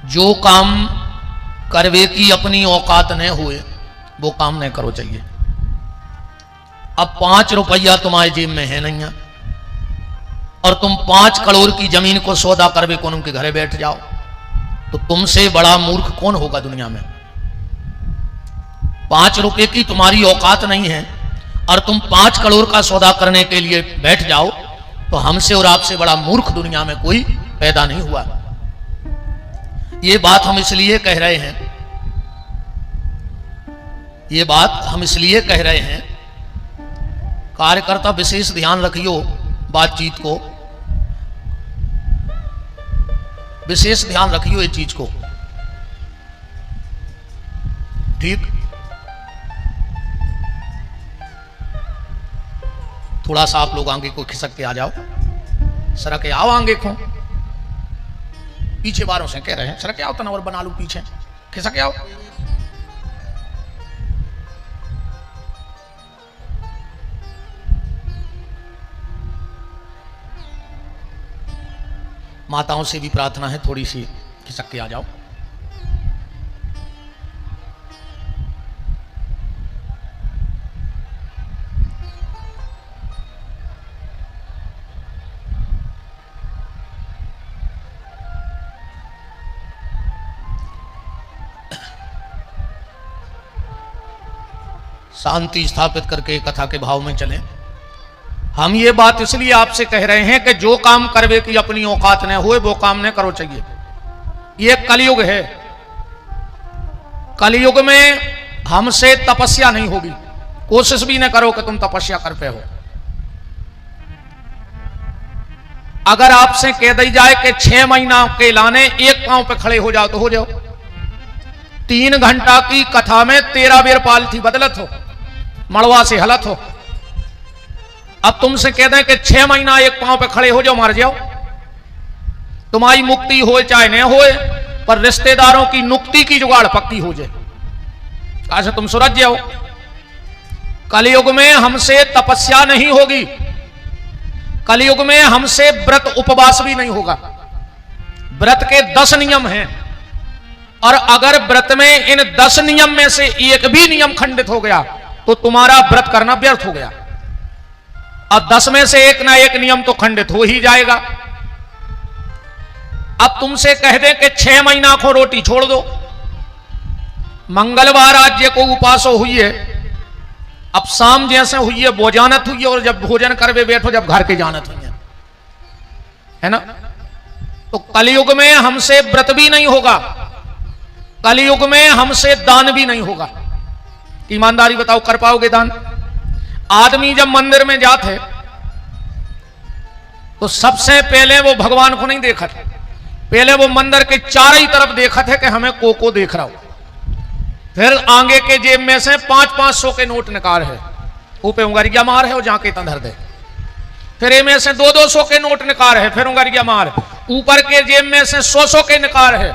जो काम करवे की अपनी औकात न हुए वो काम नहीं करो चाहिए। अब 5 रुपया तुम्हारे जेब में है नहीं है और तुम 5 करोड़ की जमीन को सौदा करवे कौन उनके घरे बैठ जाओ, तो तुमसे बड़ा मूर्ख कौन होगा दुनिया में। 5 रुपए की तुम्हारी औकात नहीं है और तुम 5 करोड़ का सौदा करने के लिए बैठ जाओ, तो हमसे और आपसे बड़ा मूर्ख दुनिया में कोई पैदा नहीं हुआ। ये बात हम इसलिए कह रहे हैं, ये बात हम इसलिए कह रहे हैं, कार्यकर्ता विशेष ध्यान रखियो, बातचीत को विशेष ध्यान रखियो, ये चीज को, ठीक। थोड़ा सा आप लोग आगे को खिसक के आ जाओ, सरक के आओ आगे को, पीछे बारों से कह रहे हैं, सरक के आओ, तनावर बना लू, पीछे खिसक के आओ। माताओं से भी प्रार्थना है, थोड़ी सी खिसक के आ जाओ। शांति स्थापित करके कथा के भाव में चलें। हम ये बात इसलिए आपसे कह रहे हैं कि जो काम करवे की अपनी औकात न हुए वो काम न करो चाहिए। ये कलयुग है, कलयुग में हमसे तपस्या नहीं होगी, कोशिश भी न करो कि तुम तपस्या कर पे हो। अगर आपसे कह दी जाए कि 6 महीना के लाने एक पांव पे खड़े हो जाओ तो हो जाओ। 3 घंटा की कथा में 13 बेर पालथी बदलत हो, मड़वा से हलत हो। अब तुमसे कह दें कि 6 महीना एक पांव पे खड़े हो जाओ, मर जाओ, तुम्हारी मुक्ति हो चाहे न हो, पर रिश्तेदारों की नुक्ति की जुगाड़ पक्की हो जाए, ऐसे तुम सुरज जाओ। कलयुग में हमसे तपस्या नहीं होगी, कलयुग में हमसे व्रत उपवास भी नहीं होगा। व्रत के 10 नियम हैं और अगर व्रत में इन 10 नियम में से एक भी नियम खंडित हो गया तो तुम्हारा व्रत करना व्यर्थ हो गया। अब 10 में से एक ना एक नियम तो खंडित हो ही जाएगा। अब तुमसे कह दें कि 6 महीना को रोटी छोड़ दो, मंगलवार आज को उपासो हुई है, अब शाम जैसे हुई है भोजानत हुई है, और जब भोजन करवे बैठो जब घर के जानत हुई है ना। तो कलयुग में हमसे व्रत भी नहीं होगा, कलयुग में हमसे दान भी नहीं होगा। ईमानदारी बताओ, कर पाओगे दान? आदमी जब मंदिर में जाते तो सबसे पहले वो भगवान को नहीं देखा था, पहले वो मंदिर के चारों ही तरफ देखा था कि हमें को देख रहा हो। फिर आगे के जेब में से 500-500 के नोट निकाल है, ऊपर उंगरिया मार है और जाके धर दे। फिर इनमें से 200-200 के नोट निकाल है, फिर उंगरिया मार। ऊपर के जेब में से 100-100 के निकाल है,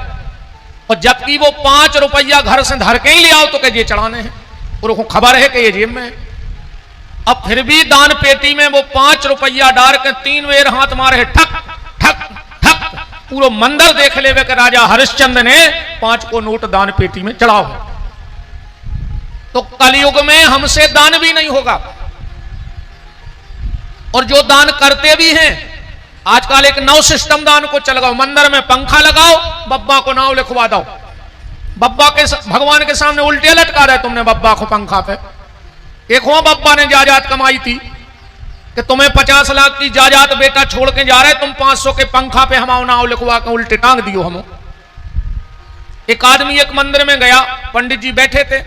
और जबकि वो 5 रुपया घर से धर के ही ले आओ तो ये चढ़ाने हैं, और खबर है कि ये जेब में। अब फिर भी दान पेटी में वो 5 रुपया डाल के 3 बेर हाथ मारे है, ठक ठक ठक, पूरा मंदिर देख ले कि राजा हरिश्चंद्र ने 5 को नोट दान पेटी में चढ़ाओ। तो कलयुग में हमसे दान भी नहीं होगा, और जो दान करते भी हैं आजकल एक नव सिस्टम दान को चल गओ, मंदिर में पंखा लगाओ, बब्बा को नाम लिखवा दो। बब्बा के भगवान के सामने उल्टे लटका रहे तुमने बब्बा को पंखा पे। एक हो बब्बा ने जायदाद कमाई थी कि तुम्हें 50 लाख की जायदाद बेटा छोड़ के जा रहे, तुम 500 के पंखा पे हमारा नाम लिखवा के उल्टे टांग दियो हम। एक आदमी एक मंदिर में गया, पंडित जी बैठे थे,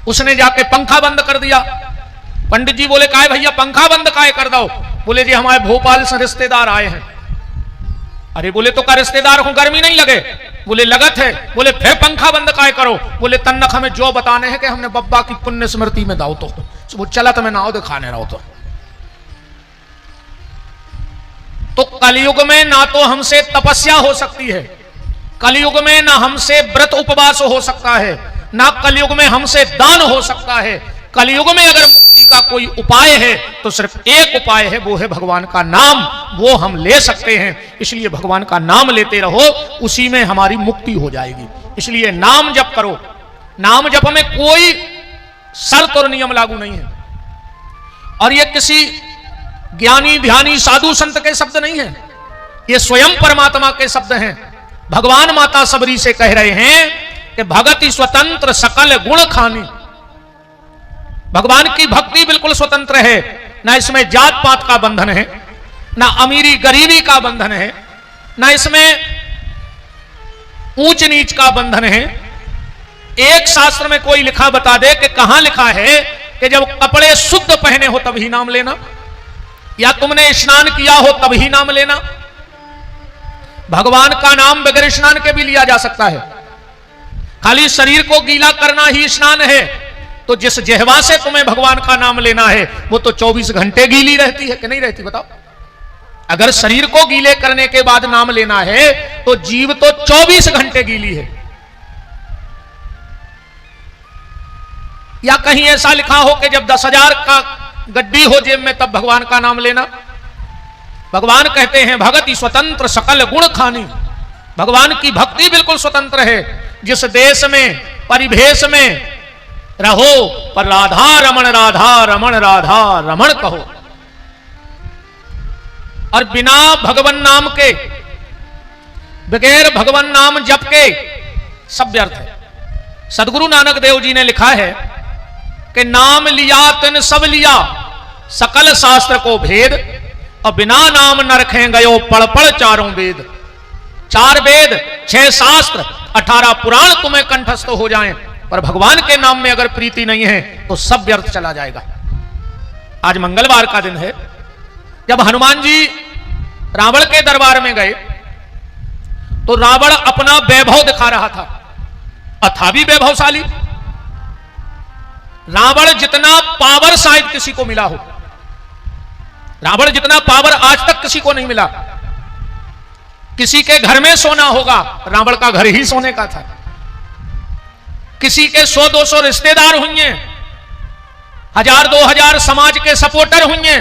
उसने जाके पंखा बंद कर दिया। पंडित जी बोले काहे भैया पंखा बंद काहे कर दो? बोले जी हमारे भोपाल से रिश्तेदार आए हैं। अरे बोले तो का रिश्तेदार को गर्मी नहीं लगे? बोले लगत है। बोले फिर पंखा बंद काहे करो? बोले तन्नक हमें जो बताने हैं कि हमने बब्बा की पुण्य स्मृति में दाओ, तो वो चला तुम्हें नाव दिखाने रहो। तो कलयुग में ना तो हमसे तपस्या हो सकती है, कलयुग में ना हमसे व्रत उपवास हो सकता है, ना कलयुग में हमसे दान हो सकता है। कलयुग में अगर मुक्ति का कोई उपाय है तो सिर्फ एक उपाय है, वो है भगवान का नाम। वो हम ले सकते हैं, इसलिए भगवान का नाम लेते रहो, उसी में हमारी मुक्ति हो जाएगी। इसलिए नाम जप करो। नाम जप में कोई शर्त और नियम लागू नहीं है, और ये किसी ज्ञानी ध्यानी साधु संत के शब्द नहीं है, ये स्वयं परमात्मा के शब्द हैं। भगवान माता सबरी से कह रहे हैं कि भगति स्वतंत्र सकल गुण खानी। भगवान की भक्ति बिल्कुल स्वतंत्र है, ना इसमें जात पात का बंधन है, ना अमीरी गरीबी का बंधन है, ना इसमें ऊंच नीच का बंधन है। एक शास्त्र में कोई लिखा बता दे कि कहां लिखा है कि जब कपड़े शुद्ध पहने हो तभी नाम लेना, या तुमने स्नान किया हो तभी नाम लेना। भगवान का नाम बगैर स्नान के भी लिया जा सकता है, खाली शरीर को गीला करना ही स्नान है। तो जिस जिह्वा से तुम्हें भगवान का नाम लेना है वो तो 24 घंटे गीली रहती है कि नहीं रहती, बताओ। अगर शरीर को गीले करने के बाद नाम लेना है तो जीव तो 24 घंटे गीली है। या कहीं ऐसा लिखा हो कि जब 10,000 का गड्डी हो जेब में तब भगवान का नाम लेना। भगवान कहते हैं भगति स्वतंत्र सकल गुण खानी। भगवान की भक्ति बिल्कुल स्वतंत्र है। जिस देश में परिभेश में रहो पर राधा रमण राधा रमण कहो। और बिना भगवान नाम के, बगैर भगवान नाम जप के सब व्यर्थ है। सदगुरु नानक देव जी ने लिखा है कि नाम लिया तिन सब लिया, सकल शास्त्र को भेद, और बिना नाम न रखें गयो पढ़ पढ़ चारों वेद। 4 वेद 6 शास्त्र 18 पुराण तुम्हें कंठस्थ हो जाएं, पर भगवान के नाम में अगर प्रीति नहीं है तो सब व्यर्थ चला जाएगा। आज मंगलवार का दिन है। जब हनुमान जी रावण के दरबार में गए तो रावण अपना वैभव दिखा रहा था, था भी वैभवशाली। रावण जितना पावर शायद किसी को मिला हो, रावण जितना पावर आज तक किसी को नहीं मिला। किसी के घर में सोना होगा, रावण का घर ही सोने का था। किसी के 100-200 रिश्तेदार हुए, 1000-2000 समाज के सपोर्टर हुए,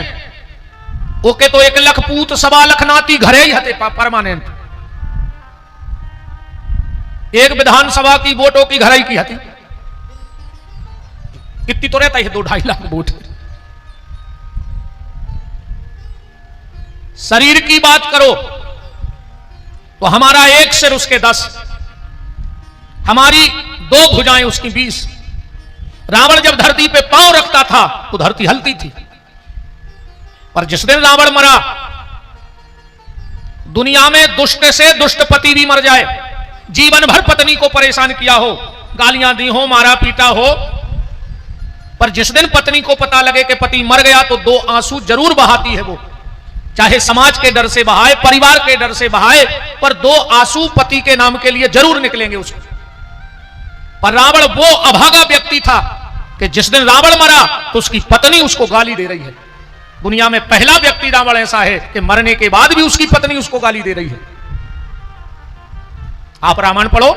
ओके तो 1 लाख पूत 1.25 लाख नाती घरे ही हते परमानेंट। एक विधानसभा की वोटों की घर ही की हती, कितनी तो रहता है 2-2.5 लाख वोट। शरीर की बात करो तो हमारा 1 सिर उसके 10, हमारी 2 भुजाएं उसकी 20। रावण जब धरती पे पांव रखता था तो धरती हलती थी, पर जिस दिन रावण मरा, दुनिया में दुष्ट से दुष्ट पति भी मर जाए, जीवन भर पत्नी को परेशान किया हो, गालियां दी हो, मारा पीटा हो, पर जिस दिन पत्नी को पता लगे कि पति मर गया तो 2 आंसू जरूर बहाती है वो, चाहे समाज के डर से बहाए, परिवार के डर से बहाए, पर 2 आंसू पति के नाम के लिए जरूर निकलेंगे उसको। पर रावण वो अभागा व्यक्ति था कि जिस दिन रावण मरा तो उसकी पत्नी उसको गाली दे रही है। दुनिया में पहला व्यक्ति रावण ऐसा है कि मरने के बाद भी उसकी पत्नी उसको गाली दे रही है। आप रामायण पढ़ो,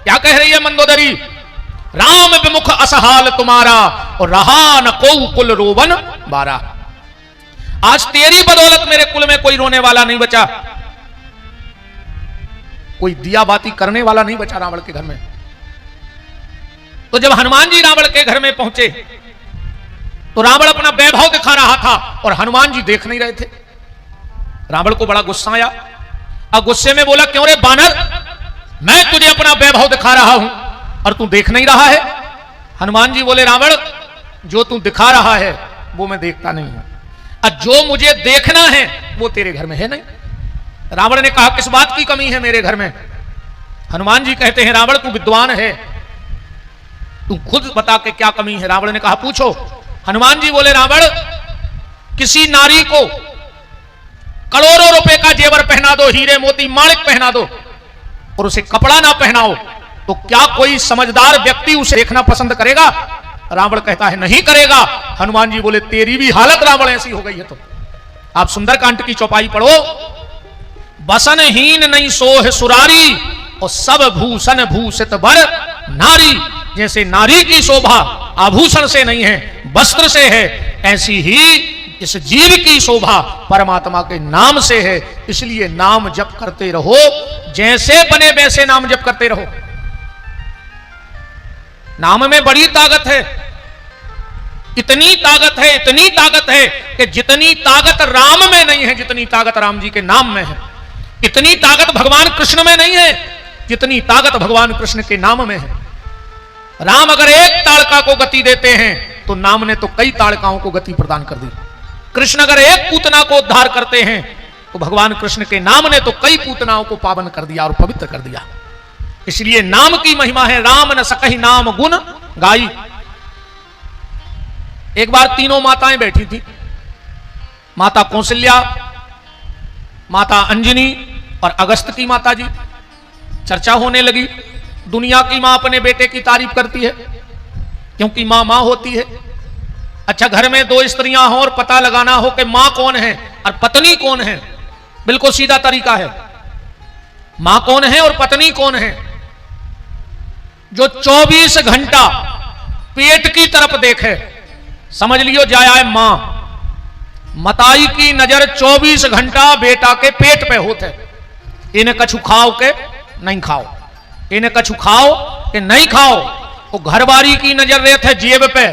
क्या कह रही है मंदोदरी, राम विमुख असहाल तुम्हारा और रहा न को कुल रोवन बारा। आज तेरी बदौलत मेरे कुल में कोई रोने वाला नहीं बचा, कोई दिया बाती करने वाला नहीं बचा रावण के घर में। तो जब हनुमान जी रावण के घर में पहुंचे तो रावण अपना वैभव दिखा रहा था और हनुमान जी देख नहीं रहे थे। रावण को बड़ा गुस्सा आया और गुस्से में बोला, क्यों रे बानर, मैं तुझे अपना वैभव दिखा रहा हूं और तू देख नहीं रहा है। हनुमान जी बोले, रावण जो तू दिखा रहा है वो मैं देखता नहीं हूं, और जो मुझे देखना है वो तेरे घर में है नहीं। रावण ने कहा, किस बात की कमी है मेरे घर में। हनुमान जी कहते हैं, रावण तू विद्वान है, तू खुद बता के क्या कमी है। रावण ने कहा, पूछो। हनुमान जी बोले, रावण किसी नारी को करोड़ों रुपए का जेवर पहना दो, हीरे मोती माणिक पहना दो, और उसे कपड़ा ना पहनाओ तो क्या कोई समझदार व्यक्ति उसे देखना पसंद करेगा? रावण कहता है, नहीं करेगा। हनुमान जी बोले, तेरी भी हालत रावण ऐसी हो गई है। तो आप सुंदरकांड की चौपाई पढ़ो, बसनहीन नहीं सोह सुरारी और सब भूषण भूषित बर नारी। जैसे नारी की शोभा आभूषण से नहीं है, वस्त्र से है, ऐसी ही इस जीव की शोभा परमात्मा के नाम से है। इसलिए नाम जप करते रहो, जैसे बने वैसे नाम जप करते रहो। नाम में बड़ी ताकत है, इतनी ताकत है, इतनी ताकत है कि जितनी ताकत राम में नहीं है, जितनी ताकत राम जी के नाम में है, इतनी ताकत भगवान कृष्ण में नहीं है जितनी ताकत भगवान कृष्ण के नाम में है। राम अगर एक ताड़का को गति देते हैं तो नाम ने तो कई ताड़काओं को गति प्रदान कर दी। कृष्ण अगर एक पूतना को उद्धार करते हैं तो भगवान कृष्ण के नाम ने तो कई पूतनाओं को पावन कर दिया और पवित्र कर दिया। इसलिए नाम की महिमा है, राम न सकहि नाम गुण गाई। एक बार तीनों माताएं बैठी थी, माता कौशल्या, माता अंजनी और अगस्त की माता जी। चर्चा होने लगी। दुनिया की मां अपने बेटे की तारीफ करती है क्योंकि मां मां होती है। अच्छा, घर में दो स्त्रियां हो और पता लगाना हो कि मां कौन है और पत्नी कौन है, बिल्कुल सीधा तरीका है। मां कौन है और पत्नी कौन है? जो 24 घंटा पेट की तरफ देखे, समझ लियो जाया है मां। मताई की नजर 24 घंटा बेटा के पेट पे होते। इन्हें कछु खाओ के नहीं खाओ, इन्हें कछु खाओ कि नहीं खाओ। वो घरवारी की नजर रहते है जेब पे,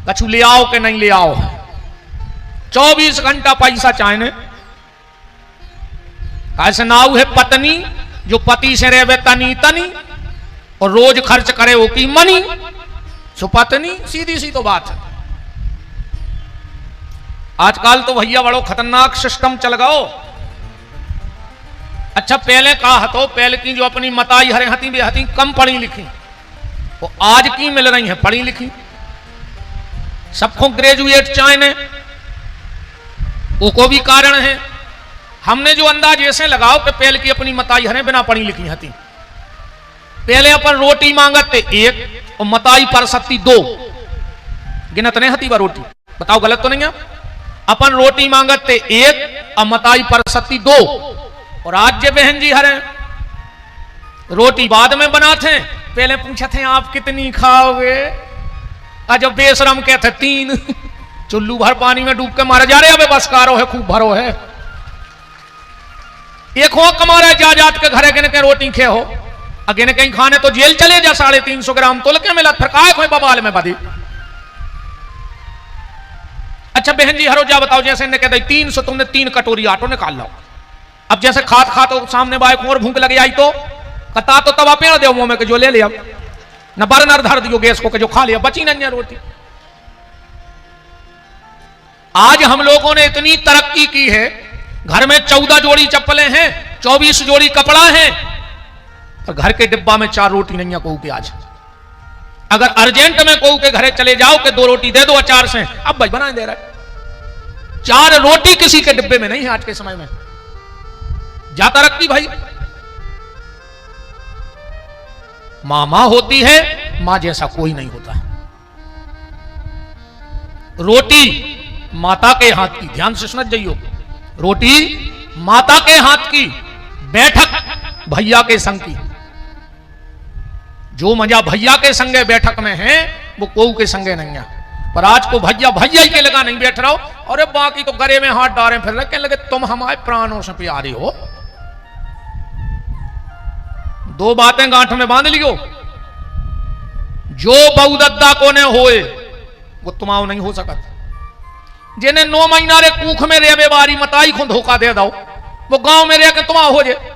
कछु ले आओ के नहीं ले आओ। 24 घंटा पैसा चाहने। ऐसे नाव है पत्नी जो पति से रहे तनी तनी और रोज खर्च करे वो की मनी। सो पत्नी, सीधी सी तो बात है। आजकल तो भैया बड़ो खतरनाक सिस्टम चल गओ। अच्छा, पहले कहा तो पहले की जो अपनी मताई हरे हती बेहती कम पढ़ी लिखी, वो आज की मिल रही है पढ़ी लिखी। सबको ग्रेजुएट चाहने, वो को भी कारण है। हमने जो अंदाज ऐसे लगाओ कि पहले की अपनी मताई हरे बिना पढ़ी लिखी हती। पहले अपन रोटी मांगते एक और मताई पर सकती 2, गिनत नहीं हती बा रोटी। बताओ गलत तो नहीं है? अपन रोटी मांगते एक और मताई पर सकती 2। और आज जे बहन जी हरे रोटी बाद में बनाते, पहले पूछते हैं आप कितनी खाओगे? जब बेशरम कहते 3, चुल्लू भर पानी में डूब के मारे जा रहे। अबे बस कारो है, खूब भरो है। एक हो कमारे जा जात के घरे गिन के रोटी खे हो, अगिन कहीं खाने तो जेल चले जा। 350 ग्राम तोल के मिला, फिर काय कोई बबाल में बदी। अच्छा बहन जी हरो जा बताओ, जैसे ने कहते 300 तुमने 3 कटोरी आटो निकाल लो। अब जैसे खात खात तो सामने बाइक और भूख लगे आई तो कता तो तवा पेड़ दे मुंह में के जो ले लिया, न बर्नर धर दियो गैस को के जो खा लिया, बची नहीं रोटी। आज हम लोगों ने इतनी तरक्की की है, घर में 14 जोड़ी चप्पलें हैं, 24 जोड़ी कपड़ा है, और घर के डिब्बा में 4 रोटी नहीं है कहू के। आज अगर अर्जेंट में कहू के घरे चले जाओ कि 2 रोटी दे दो अचार से, अब भाई बना दे रहा है। 4 रोटी किसी के डिब्बे में नहीं है आज के समय में। जाता रखती भाई। मां मां होती है, मां जैसा कोई नहीं होता। रोटी माता के हाथ की, ध्यान से समझ जाइयो। रोटी माता के हाथ की, बैठक भैया के संग की। जो मजा भैया के संगे बैठक में है वो कोऊ के संगे नहीं है। पर आज को भैया भैया ही के लगा नहीं बैठ रहा हो, और बाकी तो गले में हाथ डाले फिर रहे, कहने लगे तुम हमारे प्राणों से प्यारे हो। 2 बातें गांठ में बांध लियो। जो बहुदद्दा को ने होए वो तुमाओ नहीं हो सकत। जिन्हें 9 महीना रे कूख में रेवे बारी मताई को धोखा दे दो, वो गांव में रह के तुमाओ हो जाए।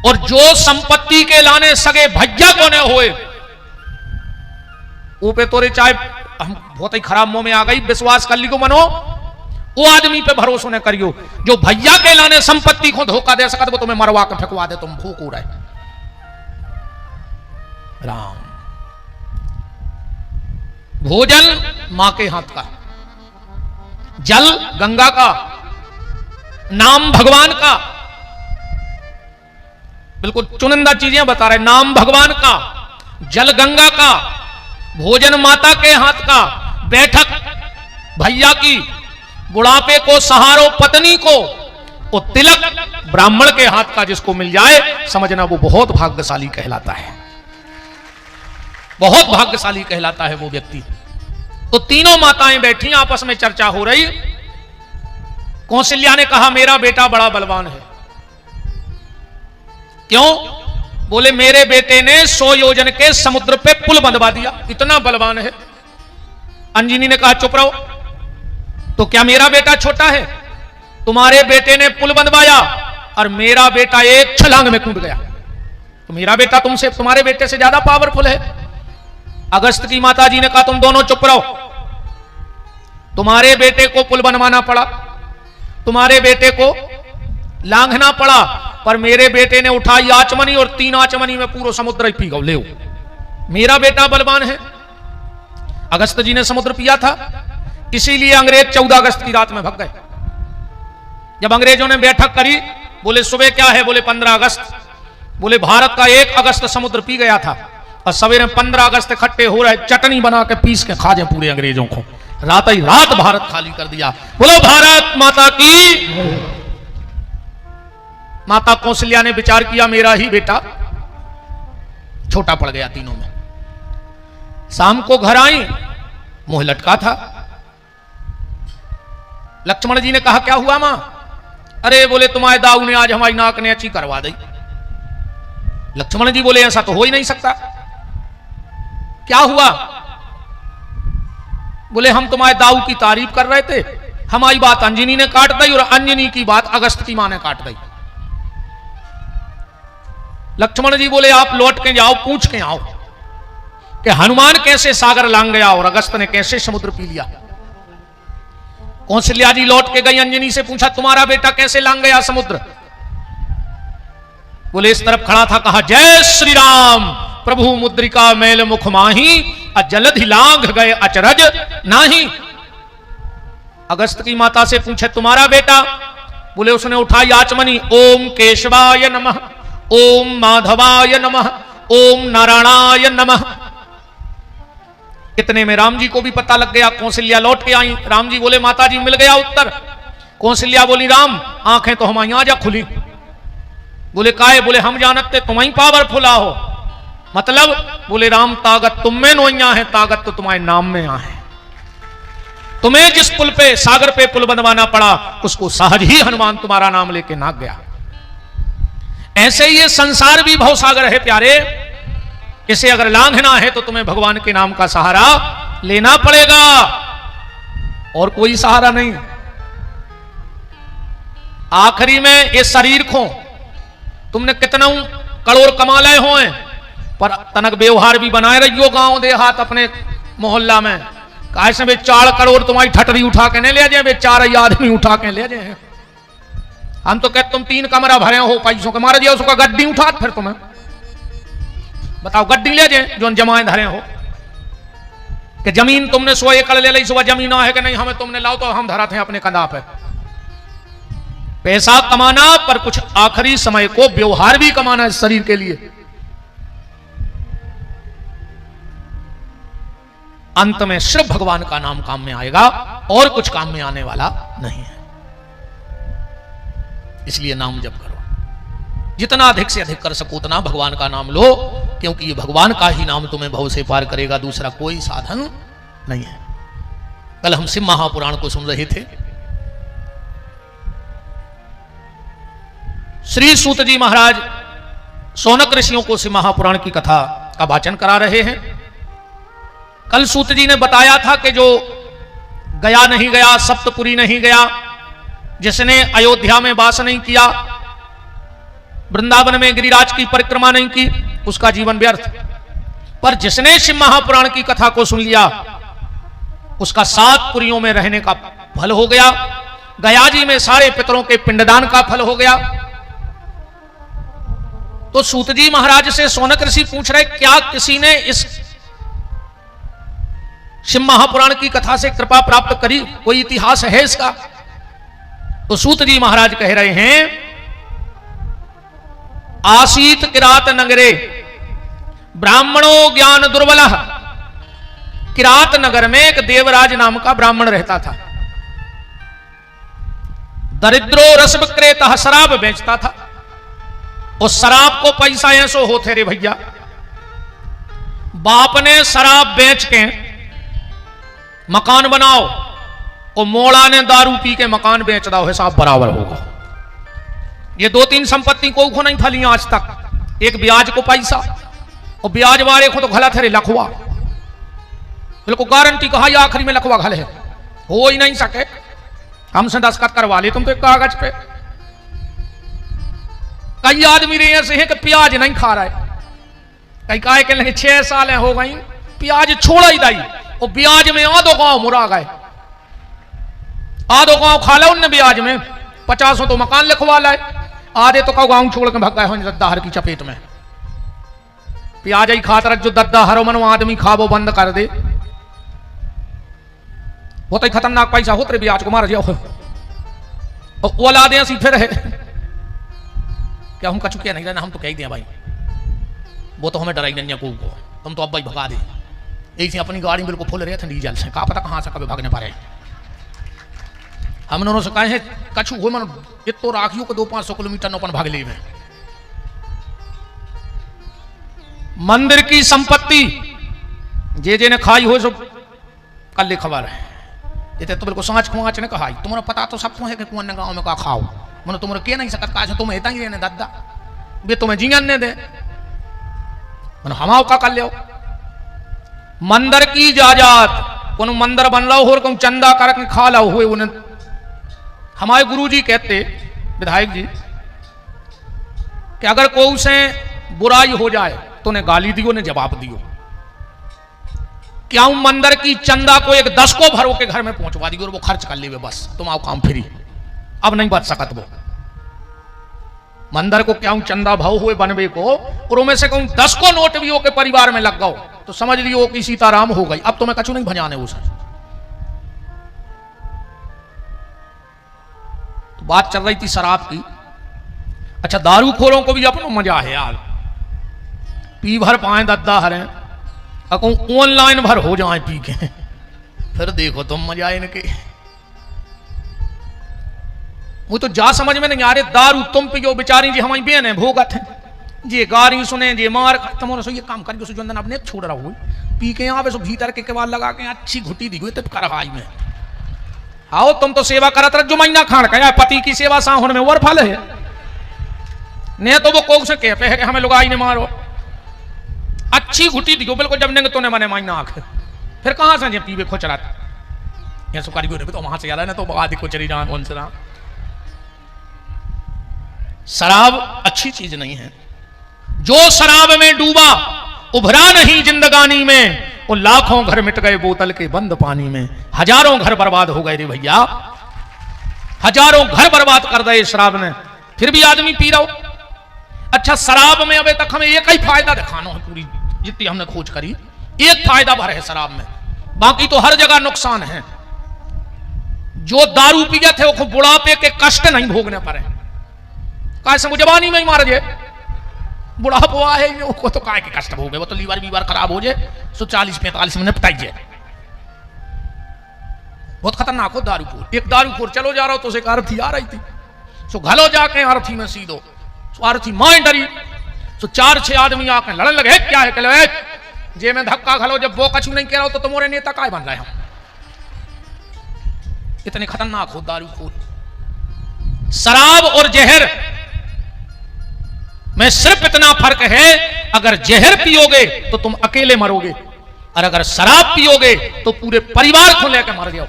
और जो संपत्ति के लाने सगे भैया को ने होए, वो पे तोरे चाहे हम बहुत ही खराब मुंह में आ गई, विश्वास कर लियो मनो, वो आदमी पे भरोसा न करियो। जो भैया के लाने संपत्ति को धोखा दे सकता वो तुम्हें मरवा के फेंकवा दे, तुम फूक उड़ाए। राम भोजन मां के हाथ का, जल गंगा का, नाम भगवान का। बिल्कुल चुनिंदा चीजें बता रहे। नाम भगवान का, जल गंगा का, भोजन माता के हाथ का, बैठक भैया की, बुढ़ापे को सहारो पत्नी को, और तिलक ब्राह्मण के हाथ का जिसको मिल जाए, समझना वो बहुत भाग्यशाली कहलाता है। बहुत भाग्यशाली कहलाता है वो व्यक्ति। तो तीनों माताएं बैठी, आपस में चर्चा हो रही। कौशल्या ने कहा मेरा बेटा बड़ा बलवान है। क्यों? बोले मेरे बेटे ने 100 योजन के समुद्र पे पुल बंधवा दिया, इतना बलवान है। अंजनी ने कहा चुप रहो, तो क्या मेरा बेटा छोटा है? तुम्हारे बेटे ने पुल बंधवाया और मेरा बेटा एक छलांग में कूद गया, तो मेरा बेटा तुमसे, तुम्हारे बेटे से ज्यादा पावरफुल है। अगस्त की माता जी ने कहा तुम दोनों चुप रहो, तुम्हारे बेटे को पुल बनवाना पड़ा, तुम्हारे बेटे को लांघना पड़ा, पर मेरे बेटे ने उठाई आचमनी और 3 आचमनी में पूरा समुद्र ही पी गया। ले मेरा बेटा बलवान है। अगस्त जी ने समुद्र पिया था, इसीलिए अंग्रेज 14 अगस्त की रात में भाग गए। जब अंग्रेजों ने बैठक करी, बोले सुबह क्या है? बोले 15 अगस्त। बोले भारत का 1 अगस्त समुद्र पी गया था और सवेरे 15 अगस्त इकट्ठे हो रहे, चटनी बना के पीस के खा जाए पूरे अंग्रेजों को। रात ही रात भारत खाली कर दिया। बोलो भारत माता की। माता कौशल्या ने विचार किया मेरा ही बेटा छोटा पड़ गया तीनों में। शाम को घर आई, मुंह लटका था। लक्ष्मण जी ने कहा क्या हुआ मां? अरे बोले तुम्हारे दाऊ ने आज हमारी नाक ने अच्छी करवा दी। लक्ष्मण जी बोले ऐसा तो हो ही नहीं सकता, क्या हुआ? बोले हम तुम्हारे दाऊ की तारीफ कर रहे थे, हमारी बात अंजनी ने काट दी और अंजनी की बात अगस्त की मां ने काट दी। लक्ष्मण जी बोले आप लौट के जाओ, पूछ के आओ कि हनुमान कैसे सागर लांग गया और अगस्त ने कैसे समुद्र पी लिया। कौशल्या जी लौट के गई, अंजनी से पूछा तुम्हारा बेटा कैसे लांग गया समुद्र? बोले इस तरफ खड़ा था, कहा जय श्री राम प्रभु मुद्रिका मैल मुख माही जलधि लांघ गए अचरज नाही। अगस्त की माता से पूछे तुम्हारा बेटा? बोले उसने उठाई आचमनी, ओम केशवाय नमः, ओम माधवाय नमः, ओम नारायणाय नमः। इतने में राम जी को भी पता लग गया। कौशल्या लौट के आई, राम जी बोले माता जी मिल गया उत्तर। कौशल्या बोली राम आंखें तो हमारी आज खुली। बोले काहे? बोले हम जानते तुम्हारी पावरफुल हो। मतलब? बोले राम ताकत तुम में नोइया है, ताकत तो तुम्हारे नाम में आ है। तुम्हें जिस पुल पे, सागर पे पुल बनवाना पड़ा, उसको सहज ही हनुमान तुम्हारा नाम लेके नाग गया। ऐसे ही ये संसार भी भवसागर है प्यारे, इसे अगर लांघना है तो तुम्हें भगवान के नाम का सहारा लेना पड़ेगा, और कोई सहारा नहीं। आखिरी में ये शरीर को तुमने कितना करोड़ कमा लाए हो, पर तनक व्यवहार भी बनाए रहियो गांव देहात अपने मोहल्ला में। कैसे वे 4 करोड़ तुम्हारी ठटरी उठा के नहीं ले जाए, वे 4 आदमी उठा के ले जाए। हम तो कहते तुम 3 कमरा भरे हो पैसों के, मारे दिया उसका गड्डी उठा, फिर तुम्हें बताओ गड्डी ले जाए जो जमाए धरे हो कि जमीन तुमने 100 एकड़ ले ली, सुबह जमीन है कि नहीं, हमें तुमने लाओ तो हम धराते हैं अपने कंधा पे। पैसा कमाना, पर कुछ आखिरी समय को व्यवहार भी कमाना है शरीर के लिए। अंत में सिर्फ भगवान का नाम काम में आएगा और कुछ काम में आने वाला नहीं है। इसलिए नाम जप करो, जितना अधिक से अधिक कर सको उतना भगवान का नाम लो, क्योंकि ये भगवान का ही नाम तुम्हें भव से पार करेगा, दूसरा कोई साधन नहीं है। कल हम शिव महापुराण को सुन रहे थे। श्री सूत जी महाराज शौनक ऋषियों को शिव महापुराण की कथा का वाचन करा रहे हैं। कल सूत जी ने बताया था कि जो गया नहीं गया, सप्तपुरी नहीं गया, जिसने अयोध्या में वास नहीं किया, वृंदावन में गिरिराज की परिक्रमा नहीं की, उसका जीवन व्यर्थ। पर जिसने शिव महापुराण की कथा को सुन लिया, उसका 7 पुरियों में रहने का फल हो गया, गया जी में सारे पितरों के पिंडदान का फल हो गया। तो सूत जी महाराज से शौनक ऋषि पूछ रहे, क्या किसी ने इस शिव महापुराण की कथा से कृपा प्राप्त करी? कोई इतिहास है इसका? तो सूत जी महाराज कह रहे हैं, आसीत किरात नगरे ब्राह्मणो ज्ञान दुर्बल। किरात नगर में एक देवराज नाम का ब्राह्मण रहता था। दरिद्रो रस विक्रेता, शराब बेचता था। उस शराब को पैसा ऐसो होते रे भैया, बाप ने शराब बेच के मकान बनाओ और मोड़ा ने दारू पी के मकान बेच दो, हिसाब बराबर होगा। ये 2-3 संपत्ति को नहीं फली आज तक। एक ब्याज को पैसा और ब्याज वाले को तो गलत है लखवा, बिल्कुल गारंटी कहा या आखिरी में लखवा घल है, हो ही नहीं सके। हमसे दस्तखत करवा ले तुम तो एक कागज पे। कई आदमी रहे ऐसे हैं कि प्याज नहीं खा रहा है, कई कहे के लगे 6 साल हो गई प्याज छोड़ा ही दाई, और ब्याज में आधो गांव मुरा गए, आधो गांव खा ला उनने ब्याज में। 50 तो मकान लिखवा लाए, आधे तो गांव छोड़ के भग गए हो दद्दाहर की चपेट में। प्याज ही खातर जो दद्दाहर मनो आदमी खाबो बंद कर दे, वो तो खतरनाक पैसा हो तेरे ब्याज को मार जाओ और औलादे ऐसी फिर है। क्या हम कछु क्या नहीं रहना, हम तो कह ही दिया भाई, वो तो हमें डराई नहीं को, तुम तो अब भाई भगा दे। ऐसे अपनी गाड़ी बिल्कुल फुल रहे थे डीजल से, कहा पता कहां से कभी भागने पारे। हम दोनों से कहे हैं कछु हो मन इतो राखियो को 200-500 किलोमीटर नौपन भाग ले में। मंदिर की संपत्ति जे ने खाई हो सब कल खबर है, ये तो बिल्कुल सांच खुआच ने कहा। तुम्हारा पता तो सबको है कि कौन गांव में का खाओ, मैंने तुम्हारे कह नहीं सकता कहा तुम्हें इतना ही रहने दादा बे तुम्हें जीवन ने दे, मैंने हमाओ का कर लियो। मंदिर की जायदाद को मंदिर बन रहा हो और चंदा करके खा ला हुए। उन्हें हमारे गुरुजी कहते विधायक जी कि अगर कोई से बुराई हो जाए तो उन्हें गाली दियो ने जवाब दियो, क्या मंदिर की चंदा को एक 10 को भरो के घर में पहुंचवा दियो और वो खर्च कर ले बस, तुम आओ काम फ्री। अब नहीं बच सकत वो मंदिर को क्या चंदा भाव हुए बनवे को, और उनमें से कहूं 10 को नोट भी हो के परिवार में लग गओ तो समझ लियो कि सीताराम हो गई। अब तो मैं कछु नहीं भजाने उसे। तो बात चल रही थी शराब की। अच्छा दारू खोरों को भी अपना मजा है यार, पी भर पाए दद्दा हरे ऑनलाइन भर हो जाए पी के, फिर देखो तुम मजा इनके। वो तो जा समझ में नहीं आ रहे, दारू तुम पियो बेचारी जी हमारी बहन है भोगत है जे गारी सुने जे मार तुम सो ये काम कर जो जंदन अपने छोड़ रहा हो पी के यहाँ पे सो भीतर के केवाल लगा के अच्छी घुटी दी हुई तब करवाई में। आओ तुम तो सेवा करत रह जो महीना खान का पति की सेवा साहुन में और फल है ने, तो वो कोक से कह पे है कि हमें लुगाई ने मारो अच्छी घुटी दी बिल्कुल जब ने तो ने मने महीना आखे, फिर कहां से पीवे खोचरा ये सो कारीगर तो वहां से आ रहा है ना, तो बाद को चली जान कौन से शराब अच्छी चीज नहीं है। जो शराब में डूबा उभरा नहीं जिंदगानी में, वो लाखों घर मिट गए बोतल के बंद पानी में। हजारों घर बर्बाद हो गए रे भैया, हजारों घर बर्बाद कर दिए शराब ने, फिर भी आदमी पी रहा हो। अच्छा शराब में अभी तक हमें एक ही फायदा दिखाना है, पूरी जितनी हमने खोज करी एक फायदा भर है शराब में, बाकी तो हर जगह नुकसान है। जो दारू पिए थे वो बुढ़ापे के कष्ट नहीं भोगने पड़े, कैसे वो जवानी में ही मार जाए, बुढ़ापा है वो तो काय के कष्ट हो गए, वो तो लीवर बीवर खराब हो जाए, 40-45 में निपटाई जाए। बहुत खतरनाक हो दारूखोर। एक दारूखोर चलो जा रहा हो तो उसे आरती आ रही थी, सो घलो जाके आरती में सीधो आरती मां डरी, सो 4-6 आदमी आके लड़न लगे, क्या है कहले जे में धक्का घलो, जब वो कछु नहीं कह रहा हो तो तुम्हारे नेता काय बन रहे हम। इतने खतरनाक हो दारूखोर। शराब और जहर में सिर्फ इतना फर्क है, अगर जहर पियोगे तो तुम अकेले मरोगे, और अगर शराब पियोगे तो पूरे परिवार को लेकर मर जाओ।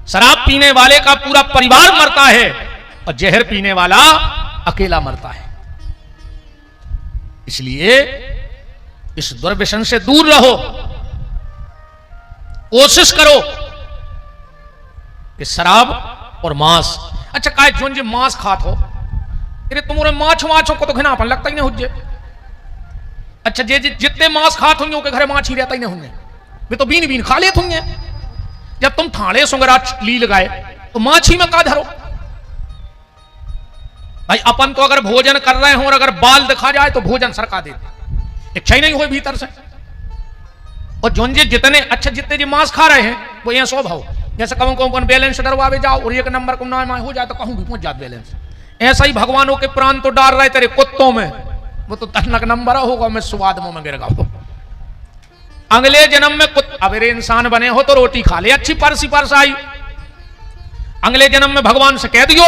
शराब पीने वाले का पूरा परिवार मरता है और जहर पीने वाला अकेला मरता है। इसलिए इस दुर्व्यसन से दूर रहो, कोशिश करो कि शराब और मांस। अच्छा काय जोन जी मांस खात हो, अरे तुम्हारे माछों को तो घिनापन लगता ही नहीं हुज्जे। अच्छा जे जितने मांस खात होंगे उनके घर माछ ही रहता ही नहीं होंगे, वे तो बीन बीन खा लेते होंगे। जब तुम थाने सुंगरा ली लगाए तो माछी में का धरो भाई। अपन तो अगर भोजन कर रहे हो और अगर बाल दिखा जाए तो भोजन सरका दे, इच्छा ही नहीं हुई भीतर से। और जोंजे जितने अच्छा जितने जी मांस खा रहे हैं वो यह स्वभाव, जैसे कहूं कौन बैलेंस डरवावे जाओ और एक नंबर को नाम हो जाए तो कहूं भी पहुंच जात बैलेंस। ऐसा ही भगवानों के प्राण तो डाल रहे तेरे कुत्तों में, वो तो तनक नंबर होगा, मैं स्वाद मुंह में गिर गया। अगले जन्म में अबेरे इंसान बने हो तो रोटी खा ले अच्छी परसी परसाई। अगले जन्म में भगवान से कह दियो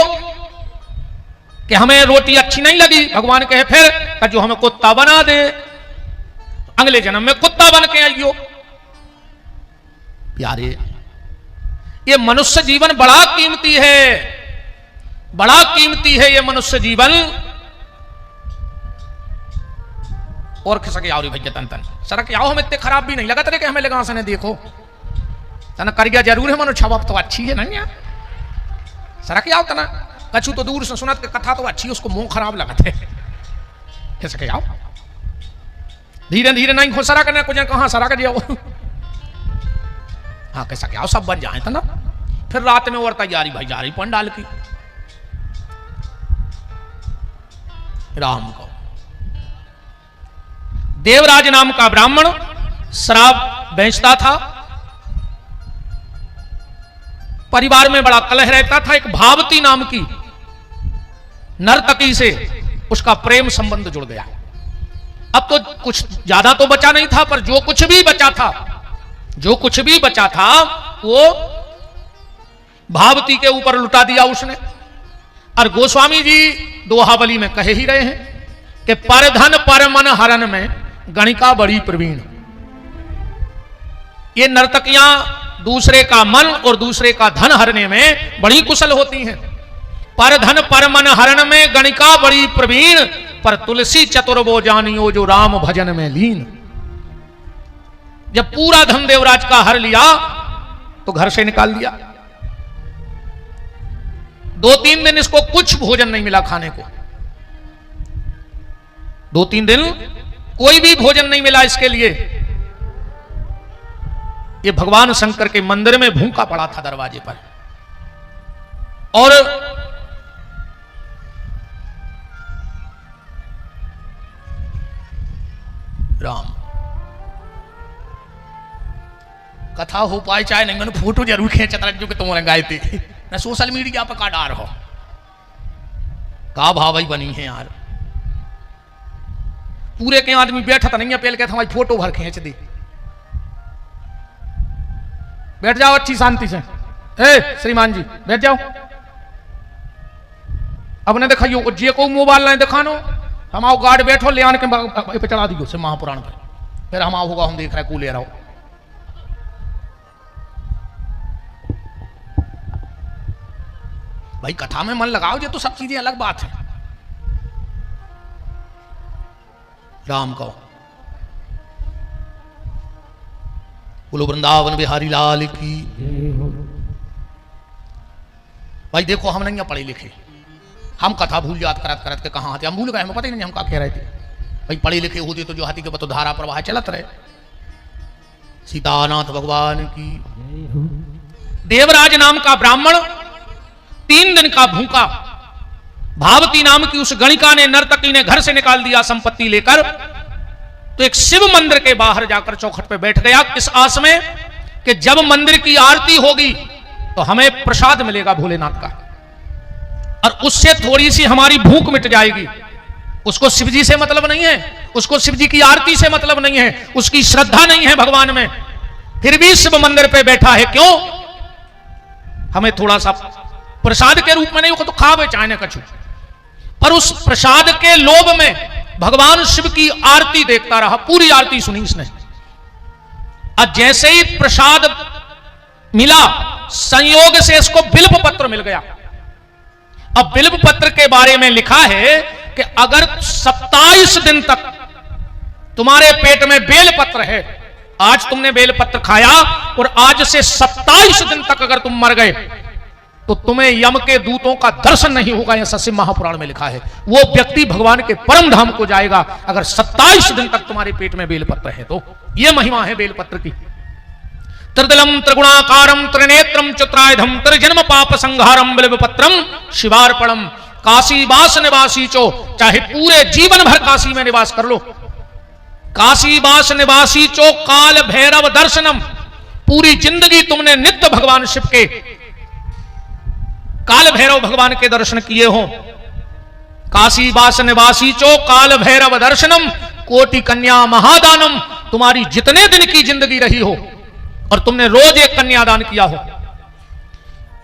कि हमें रोटी अच्छी नहीं लगी, भगवान कहे फिर जो हमें कुत्ता बना दे। अगले जन्म में कुत्ता बन के आइयो। प्यारे, ये मनुष्य जीवन बड़ा कीमती है, बड़ा कीमती है ये मनुष्य जीवन। और खिसक आओ रे भैया तन तन सरक आओ, हम इतने खराब भी नहीं लगा तेरे के हमें लगा सने देखो तना कर गया जरूर है मनो छवप तो अच्छी है नहीं सरक आओ तना कछु तो दूर से सुनत के कथा तो अच्छी, उसको मुंह खराब लगा थे। खिसक आओ धीरे धीरे नहीं हो सरा करना कुछ कहां सरा कर जाओ। हाँ कैसा क्या सब बन जाए था ना। फिर रात में और तैयारी भाई जा रही पंडाल की। राम को देवराज नाम का ब्राह्मण शराब बेचता था। परिवार में बड़ा कलह रहता था। एक भावती नाम की नर्तकी से उसका प्रेम संबंध जुड़ गया। अब तो कुछ ज्यादा तो बचा नहीं था, पर जो कुछ भी बचा था, जो कुछ भी बचा था वो भावती के ऊपर लुटा दिया उसने। और गोस्वामी जी दोहावली में कहे ही रहे हैं कि पर धन पर मन हरण में गणिका बड़ी प्रवीण। ये नर्तकियां दूसरे का मन और दूसरे का धन हरने में बड़ी कुशल होती हैं। पर धन पर मन हरण में गणिका बड़ी प्रवीण, पर तुलसी चतुर वो जानियो जो राम भजन में लीन। जब पूरा धन देवराज का हर लिया तो घर से निकाल दिया। 2-3 दिन इसको कुछ भोजन नहीं मिला खाने को। 2-3 दिन कोई भी भोजन नहीं मिला इसके लिए। ये भगवान शंकर के मंदिर में भूखा पड़ा था दरवाजे पर। और राम कथा हो पाए चाहे नहीं, मैंने फोटो जरूर खींचता जो कि तुमने गाए थे ना। सोशल मीडिया पर का डार हो का भाई बनी है यार। पूरे के आदमी बैठा था नहीं है पहले कहता हमारी फोटो भर खींच दी। बैठ जाओ अच्छी शांति से। ए श्रीमान जी बैठ जाओ। अब ने दिखाइयो जे को मोबाइल नहीं दिखानो, हम आओ गार्ड बैठो ले आने के पे चढ़ा दियो से महापुराण पे। फिर हम आओ होगा हम देख रहे को ले रहा हो। भाई कथा में मन लगाओ, ये तो सब चीजें अलग बात है। राम को बोलो वृंदावन बिहारी लाल की। भाई देखो हम नहीं पढ़े लिखे, हम कथा भूल याद करत करत के कहां आते हम भूल गए, हमें पता ही नहीं हम क्या कह रहे थे। भाई पढ़े लिखे होते तो जो हाथी के बतो धारा प्रवाह चलत रहे। सीतानाथ भगवान की। देवराज नाम का ब्राह्मण 3 दिन का भूखा। भावती नाम की उस गणिका ने नर्तकी ने घर से निकाल दिया संपत्ति लेकर। तो एक शिव मंदिर के बाहर जाकर चौखट पे बैठ गया इस आस में कि जब मंदिर की आरती होगी तो हमें प्रसाद मिलेगा भोलेनाथ का, और उससे थोड़ी सी हमारी भूख मिट जाएगी। उसको शिवजी से मतलब नहीं है, उसको शिवजी की आरती से मतलब नहीं है, उसकी श्रद्धा नहीं है भगवान में, फिर भी शिव मंदिर पे बैठा है। क्यों? हमें थोड़ा सा प्रसाद के रूप में नहीं हो तो खावे चाहे कछु, पर उस प्रसाद के लोभ में भगवान शिव की आरती देखता रहा। पूरी आरती सुनी इसने। और जैसे ही प्रसाद मिला संयोग से इसको बिल्व पत्र मिल गया। अब बिल्व पत्र के बारे में लिखा है कि अगर 27 दिन तक तुम्हारे पेट में बेल पत्र है, आज तुमने बेल पत्र खाया और आज से 27 दिन तक अगर तुम मर गए तो तुम्हें यम के दूतों का दर्शन नहीं होगा। यह शिव महापुराण में लिखा है। वो व्यक्ति भगवान के परम धाम को जाएगा अगर 27 दिन तक तुम्हारे पेट में बेलपत्र है। तो यह महिमा है बेलपत्र की। त्रिदलम त्रिगुणाकारम त्रिनेत्रम चतुरायुधम त्रिजन्म पाप संहारम बिल्वपत्रम शिवार्पणम। काशी वास निवासी चो, चाहे पूरे जीवन भर काशी में निवास कर लो। काशी वास निवासी चो काल भैरव दर्शनम। पूरी जिंदगी तुमने नित्य भगवान शिव के काल भैरव भगवान के दर्शन किए हो। काशी वास निवासी चो काल भैरव दर्शनम कोटि कन्या महादानम। तुम्हारी जितने दिन की जिंदगी रही हो और तुमने रोज एक कन्यादान किया हो,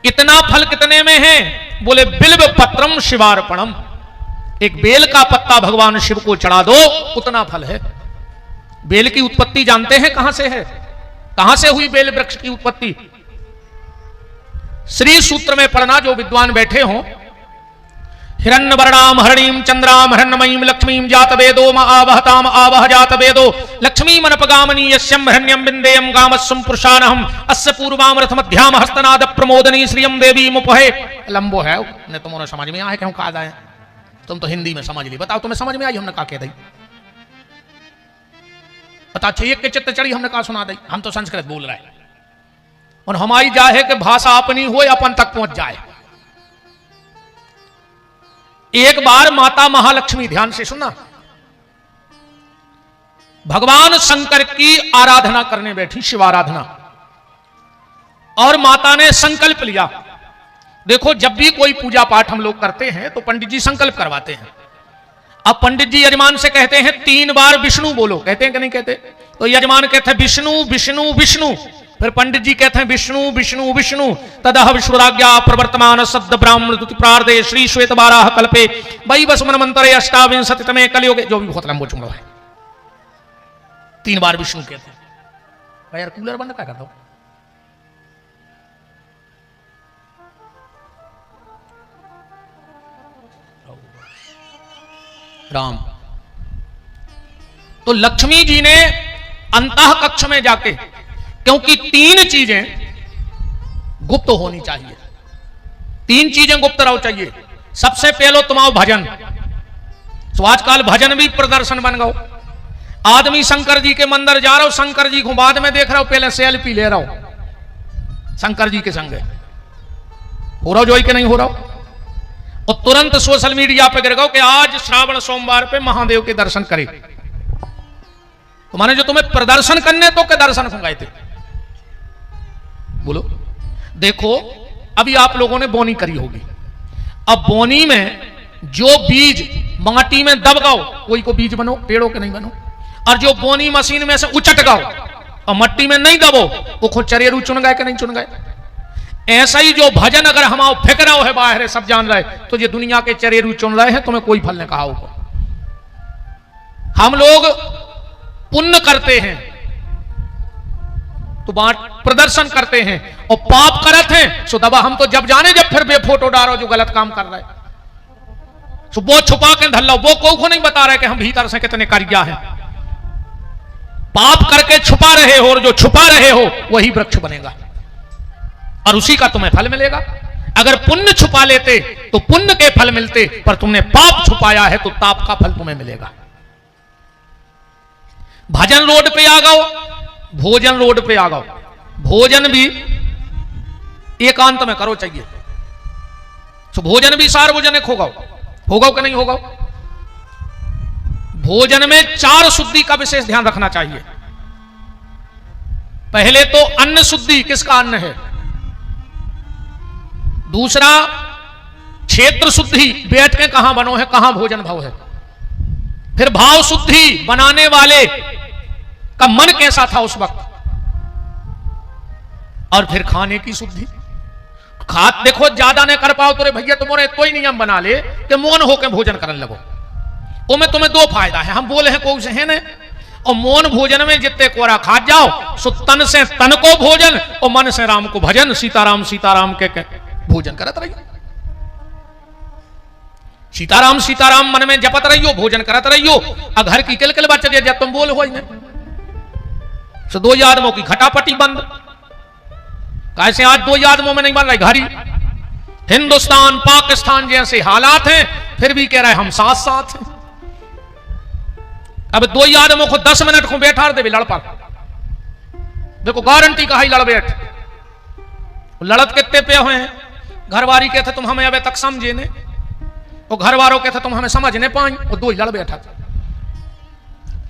इतना फल कितने में है? बोले बिल्व पत्रम शिवार्पणम, एक बेल का पत्ता भगवान शिव को चढ़ा दो, उतना फल है। बेल की उत्पत्ति जानते हैं कहां से है? कहां से हुई बेल वृक्ष की उत्पत्ति? श्री सूत्र में पढ़ना, जो विद्वान बैठे हों। हिरण्यवर्णाम हरणीम चंद्राम हिरण्यमयीम लक्ष्मीम जात वेदो आवहताम आवह जात वेदो लक्ष्मीम अनपगामनी यस्यम हिरण्यम बिंदेयम गामस्सुम पुरुषानहम अस्य पूर्वाम रथ मध्याम हस्तनाद प्रमोदनी श्रियम देवी मुपहे। लंबो है ने तुमने समझ में आए क्यों कहा जाए? तुम तो हिंदी में समझ ली, बताओ तुम्हें समझ में आई? हमने कहा कह दी, बता चाहिए के चित्त चढ़ी, हमने कहा सुना दी। हम तो संस्कृत बोल रहे हैं और हमारी जाए है कि भाषा अपनी हो अपन तक पहुंच जाए। एक बार माता महालक्ष्मी, ध्यान से सुनना, भगवान शंकर की आराधना करने बैठी, शिव आराधना, और माता ने संकल्प लिया। देखो जब भी कोई पूजा पाठ हम लोग करते हैं तो पंडित जी संकल्प करवाते हैं। अब पंडित जी यजमान से कहते हैं 3 बार विष्णु बोलो, कहते हैं कि नहीं कहते? तो यजमान कहते हैं विष्णु विष्णु विष्णु, फिर पंडित जी कहते हैं विष्णु विष्णु विष्णु। तदह विश्वराज्ञा प्रवर्तमान सद्द ब्राह्मण दुति प्रार्दे श्री श्वेत बाराह कल्पे वही बस मन मंत्रे अष्टाविंशति तमे कलियुगे, जो भी बहुत लंबो चुंगड़ो है। 3 बार विष्णु कहते हैं। भाई यार कूलर बंद क्या कर दो। राम। तो लक्ष्मी जी ने अंतः कक्ष में जाके, क्योंकि 3 चीजें गुप्त होनी चाहिए, 3 चीजें गुप्त रहो चाहिए। सबसे पहले तुम्हारा भजन। तो आजकल भजन भी प्रदर्शन बन गओ। आदमी शंकर जी के मंदिर जा रहा हो, शंकर जी को बाद में देख रहा हो, पहले सेल्फी ले रहा हो शंकर जी के संग। हो रहा हो जो कि नहीं हो रहा हो, और तुरंत सोशल मीडिया पे गिर गओ कि आज श्रावण सोमवार पे महादेव के दर्शन करे। तो माने जो तुम्हें प्रदर्शन करने तो के दर्शन मंगाए थे, बोलो। देखो अभी आप लोगों ने बोनी करी होगी, अब बोनी में जो बीज माटी में दब गाओ वही को बीज बनो, पेड़ों के नहीं बनो। और जो बोनी मशीन में से उचट गाओ और मट्टी में नहीं दबो, वो खुद चरेरू चुन गए कि नहीं चुन गए। ऐसा ही जो भजन अगर हम फेंक रहा है बाहर, सब जान रहे, तो ये दुनिया के चरेरू चुन रहे हैं, तुम्हें कोई फल नहीं कहा होगा। हम लोग पुण्य करते हैं तो प्रदर्शन करते हैं, और पाप करते हैं सो दबा। हम तो जब जाने जब फिर फोटो डालो जो गलत काम कर रहे, तो वो छुपा के धल्ला, वो को नहीं बता रहे कि हम भीतर से कितने कार्य हैं। पाप करके छुपा रहे हो, और जो छुपा रहे हो वही वृक्ष बनेगा और उसी का तुम्हें फल मिलेगा। अगर पुण्य छुपा लेते तो पुण्य के फल मिलते, पर तुमने पाप छुपाया है तो ताप का फल तुम्हें मिलेगा। भजन रोड पे आ गओ, भोजन रोड पे आ गओ। भोजन भी एकांत में करो चाहिए, तो भोजन भी सार्वजनिक होगा कि नहीं होगा। भोजन में 4 शुद्धि का विशेष ध्यान रखना चाहिए। पहले तो अन्न शुद्धि, किसका अन्न है। दूसरा क्षेत्र शुद्धि, बैठ के कहां बनो है, कहां भोजन भाव है। फिर भाव शुद्धि, बनाने वाले का मन कैसा था उस वक्त। और फिर खाने की शुद्धि। खात देखो ज्यादा नहीं कर पाओ तो रे भैया तुम्हारे तो ही नियम बना ले कि मौन होकर भोजन करने लगो। उसमें तुम्हें 2 फायदा है, हम बोले हैं कौन से है ने। और मौन भोजन में जितने कोरा खा जाओ, सो तन से तन को भोजन और मन से राम को भजन, सीताराम सीताराम के भोजन करत रहियो। सीताराम सीताराम मन में जपत रहियो, भोजन करत रहियो। और घर की किलकिल बच जाए जब तुम बोल हो तो 2 आदमों की खटापटी बंद। कैसे आज 2 आदमों में नहीं बन रही घड़ी। हिंदुस्तान पाकिस्तान जैसे हालात हैं, फिर भी कह रहे हम साथ साथ हैं। अब 2 आदमों को 10 मिनट को बैठा दे लड़ पर, देखो गारंटी कहा ही लड़ बैठ। लड़त कितने पे हुए हैं। घरवारी कहते तुम हमें अभी तक समझे ने, और घर वालों कहते तुम हमें समझ नहीं पाई, और 2 ही लड़ बैठा।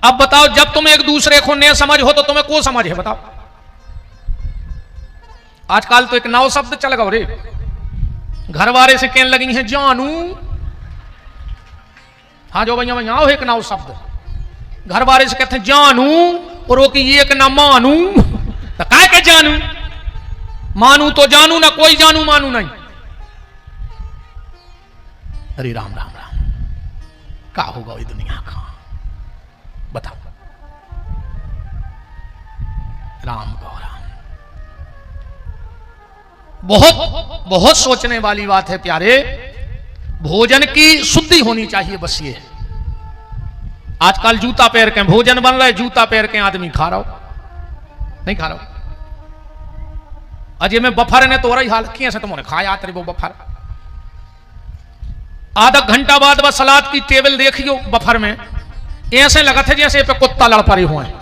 अब बताओ जब तुम एक दूसरे को नहीं समझ हो तो तुम्हें को समझ है बताओ। आजकल तो एक नाव शब्द चल गया रे। घरवारे से कहने लगी है जानू, हाँ जो भैया भैया एक नाव शब्द। घरवारे से कहते हैं जानू, और वो की एक ना मानू तो काय के जानू, मानू तो जानू ना कोई जानू मानू नहीं। अरे राम राम राम, क्या होगा ये दुनिया का बताओ। राम गौ राम, बहुत बहुत सोचने वाली बात है प्यारे। भोजन की शुद्धि होनी चाहिए बस ये। आजकल जूता पैर के भोजन बन रहा है, जूता पैर के आदमी खा रहा हो नहीं खा रहा हो। अजय में बफर ने तो रही हाल किए से तुमने खाया तेरे वो बफर। आधा घंटा बाद बस सलाद की टेबल देखियो बफर में, ऐसे लगा था जैसे पे कुत्ता लड़ पड़े हुए हैं।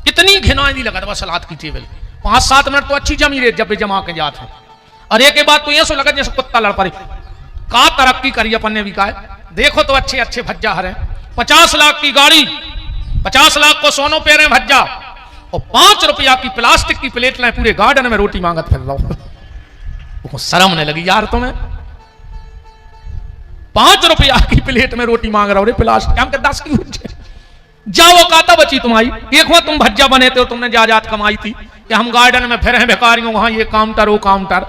इतनी घिनौनी लगा था सलाद की टेबल। 5-7 मिनट तो अच्छी जमी रही जब जमा के जाते हैं, और एक के बाद तो ऐसा लगा जैसे कुत्ता लड़ पड़े। का तरक्की करी अपन ने भी का है। देखो तो अच्छे अच्छे भज्जा हरे, 50 लाख की गाड़ी, 50 लाख को सोनो पे रहे भज्जा, और 5 रुपया की प्लास्टिक की प्लेट लाए, पूरे गार्डन में रोटी मांगत फिर रहा हूं। शर्म नहीं लगी यार तुम्हें? 5 रुपया की प्लेट में रोटी मांग रहा हो रे प्लास्टिक, हम 10 की जाओ काता बची तुम्हारी। एक बार तुम भज्जा बने थे, तुमने जायदाद कमाई थी कि हम गार्डन में फिर हैं भिखारियों, वहां ये काउंटर वो काउंटर,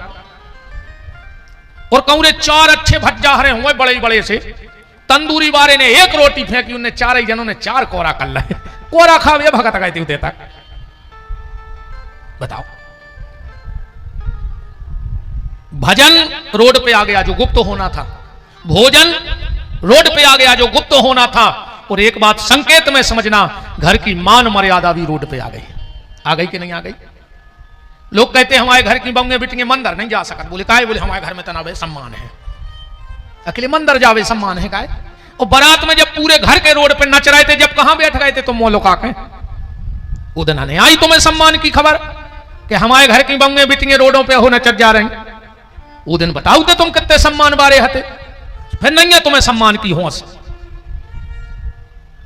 और कहूं रे 4 अच्छे भज्जा हरे हुए बड़े बड़े से। तंदूरी वाले ने 1 रोटी फेंकी, उन्हें 4 जनों ने 4 कोरा कर लाए। कोरा खावे भगत गए थे तक। बताओ, भजन रोड पे आ गया जो गुप्त होना था, भोजन रोड पे आ गया जो गुप्त होना था। और एक बात संकेत में समझना, घर की मान मर्यादा भी रोड पे आ गई कि नहीं आ गई? लोग कहते हैं हमारे घर की बंगे बिटियां मंदिर नहीं जा सकत। बोले काहे? बोले हमारे घर में तनावे सम्मान है, अकेले मंदिर जावे सम्मान है काहे? और बारात में जब पूरे घर के रोड पे नच रहे थे, जब कहां बैठ गए थे तो मोलो का के उदन नहीं आई तुम्हें सम्मान की खबर कि हमारे घर की बंगे बिटियां रोडों पे हो नचत जा रहे हैं। वो दिन बताओ थे तुम कितने सम्मान बारे हते, फिर नहीं है तुम्हें सम्मान की होश।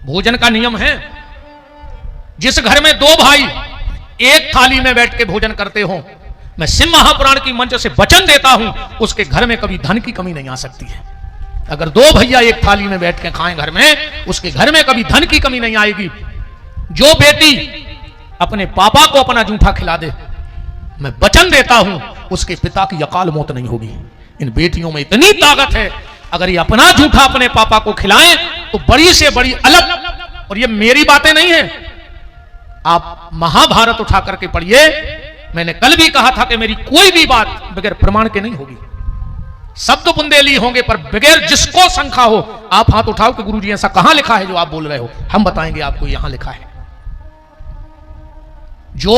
भोजन का नियम है, जिस घर में 2 भाई एक थाली में बैठ के भोजन करते हो, मैं शिव महापुराण की मंच से वचन देता हूं, उसके घर में कभी धन की कमी नहीं आ सकती है। अगर 2 भैया एक थाली में बैठ के खाएं घर में, उसके घर में कभी धन की कमी नहीं आएगी। जो बेटी अपने पापा को अपना जूठा खिला दे, मैं वचन देता हूं उसके पिता की अकाल मौत नहीं होगी। इन बेटियों में इतनी ताकत है, अगर ये अपना जूठा अपने पापा को खिलाएं तो बड़ी से बड़ी अलग। और ये मेरी बातें नहीं है, आप महाभारत उठा करके पढ़िए। मैंने कल भी कहा था कि मेरी कोई भी बात बगैर प्रमाण के नहीं होगी। शब्द बुंदेली होंगे पर बगैर जिसको शंका हो, आप हाथ उठाओ कि गुरुजी ऐसा कहां लिखा है जो आप बोल रहे हो, हम बताएंगे आपको यहां लिखा है। जो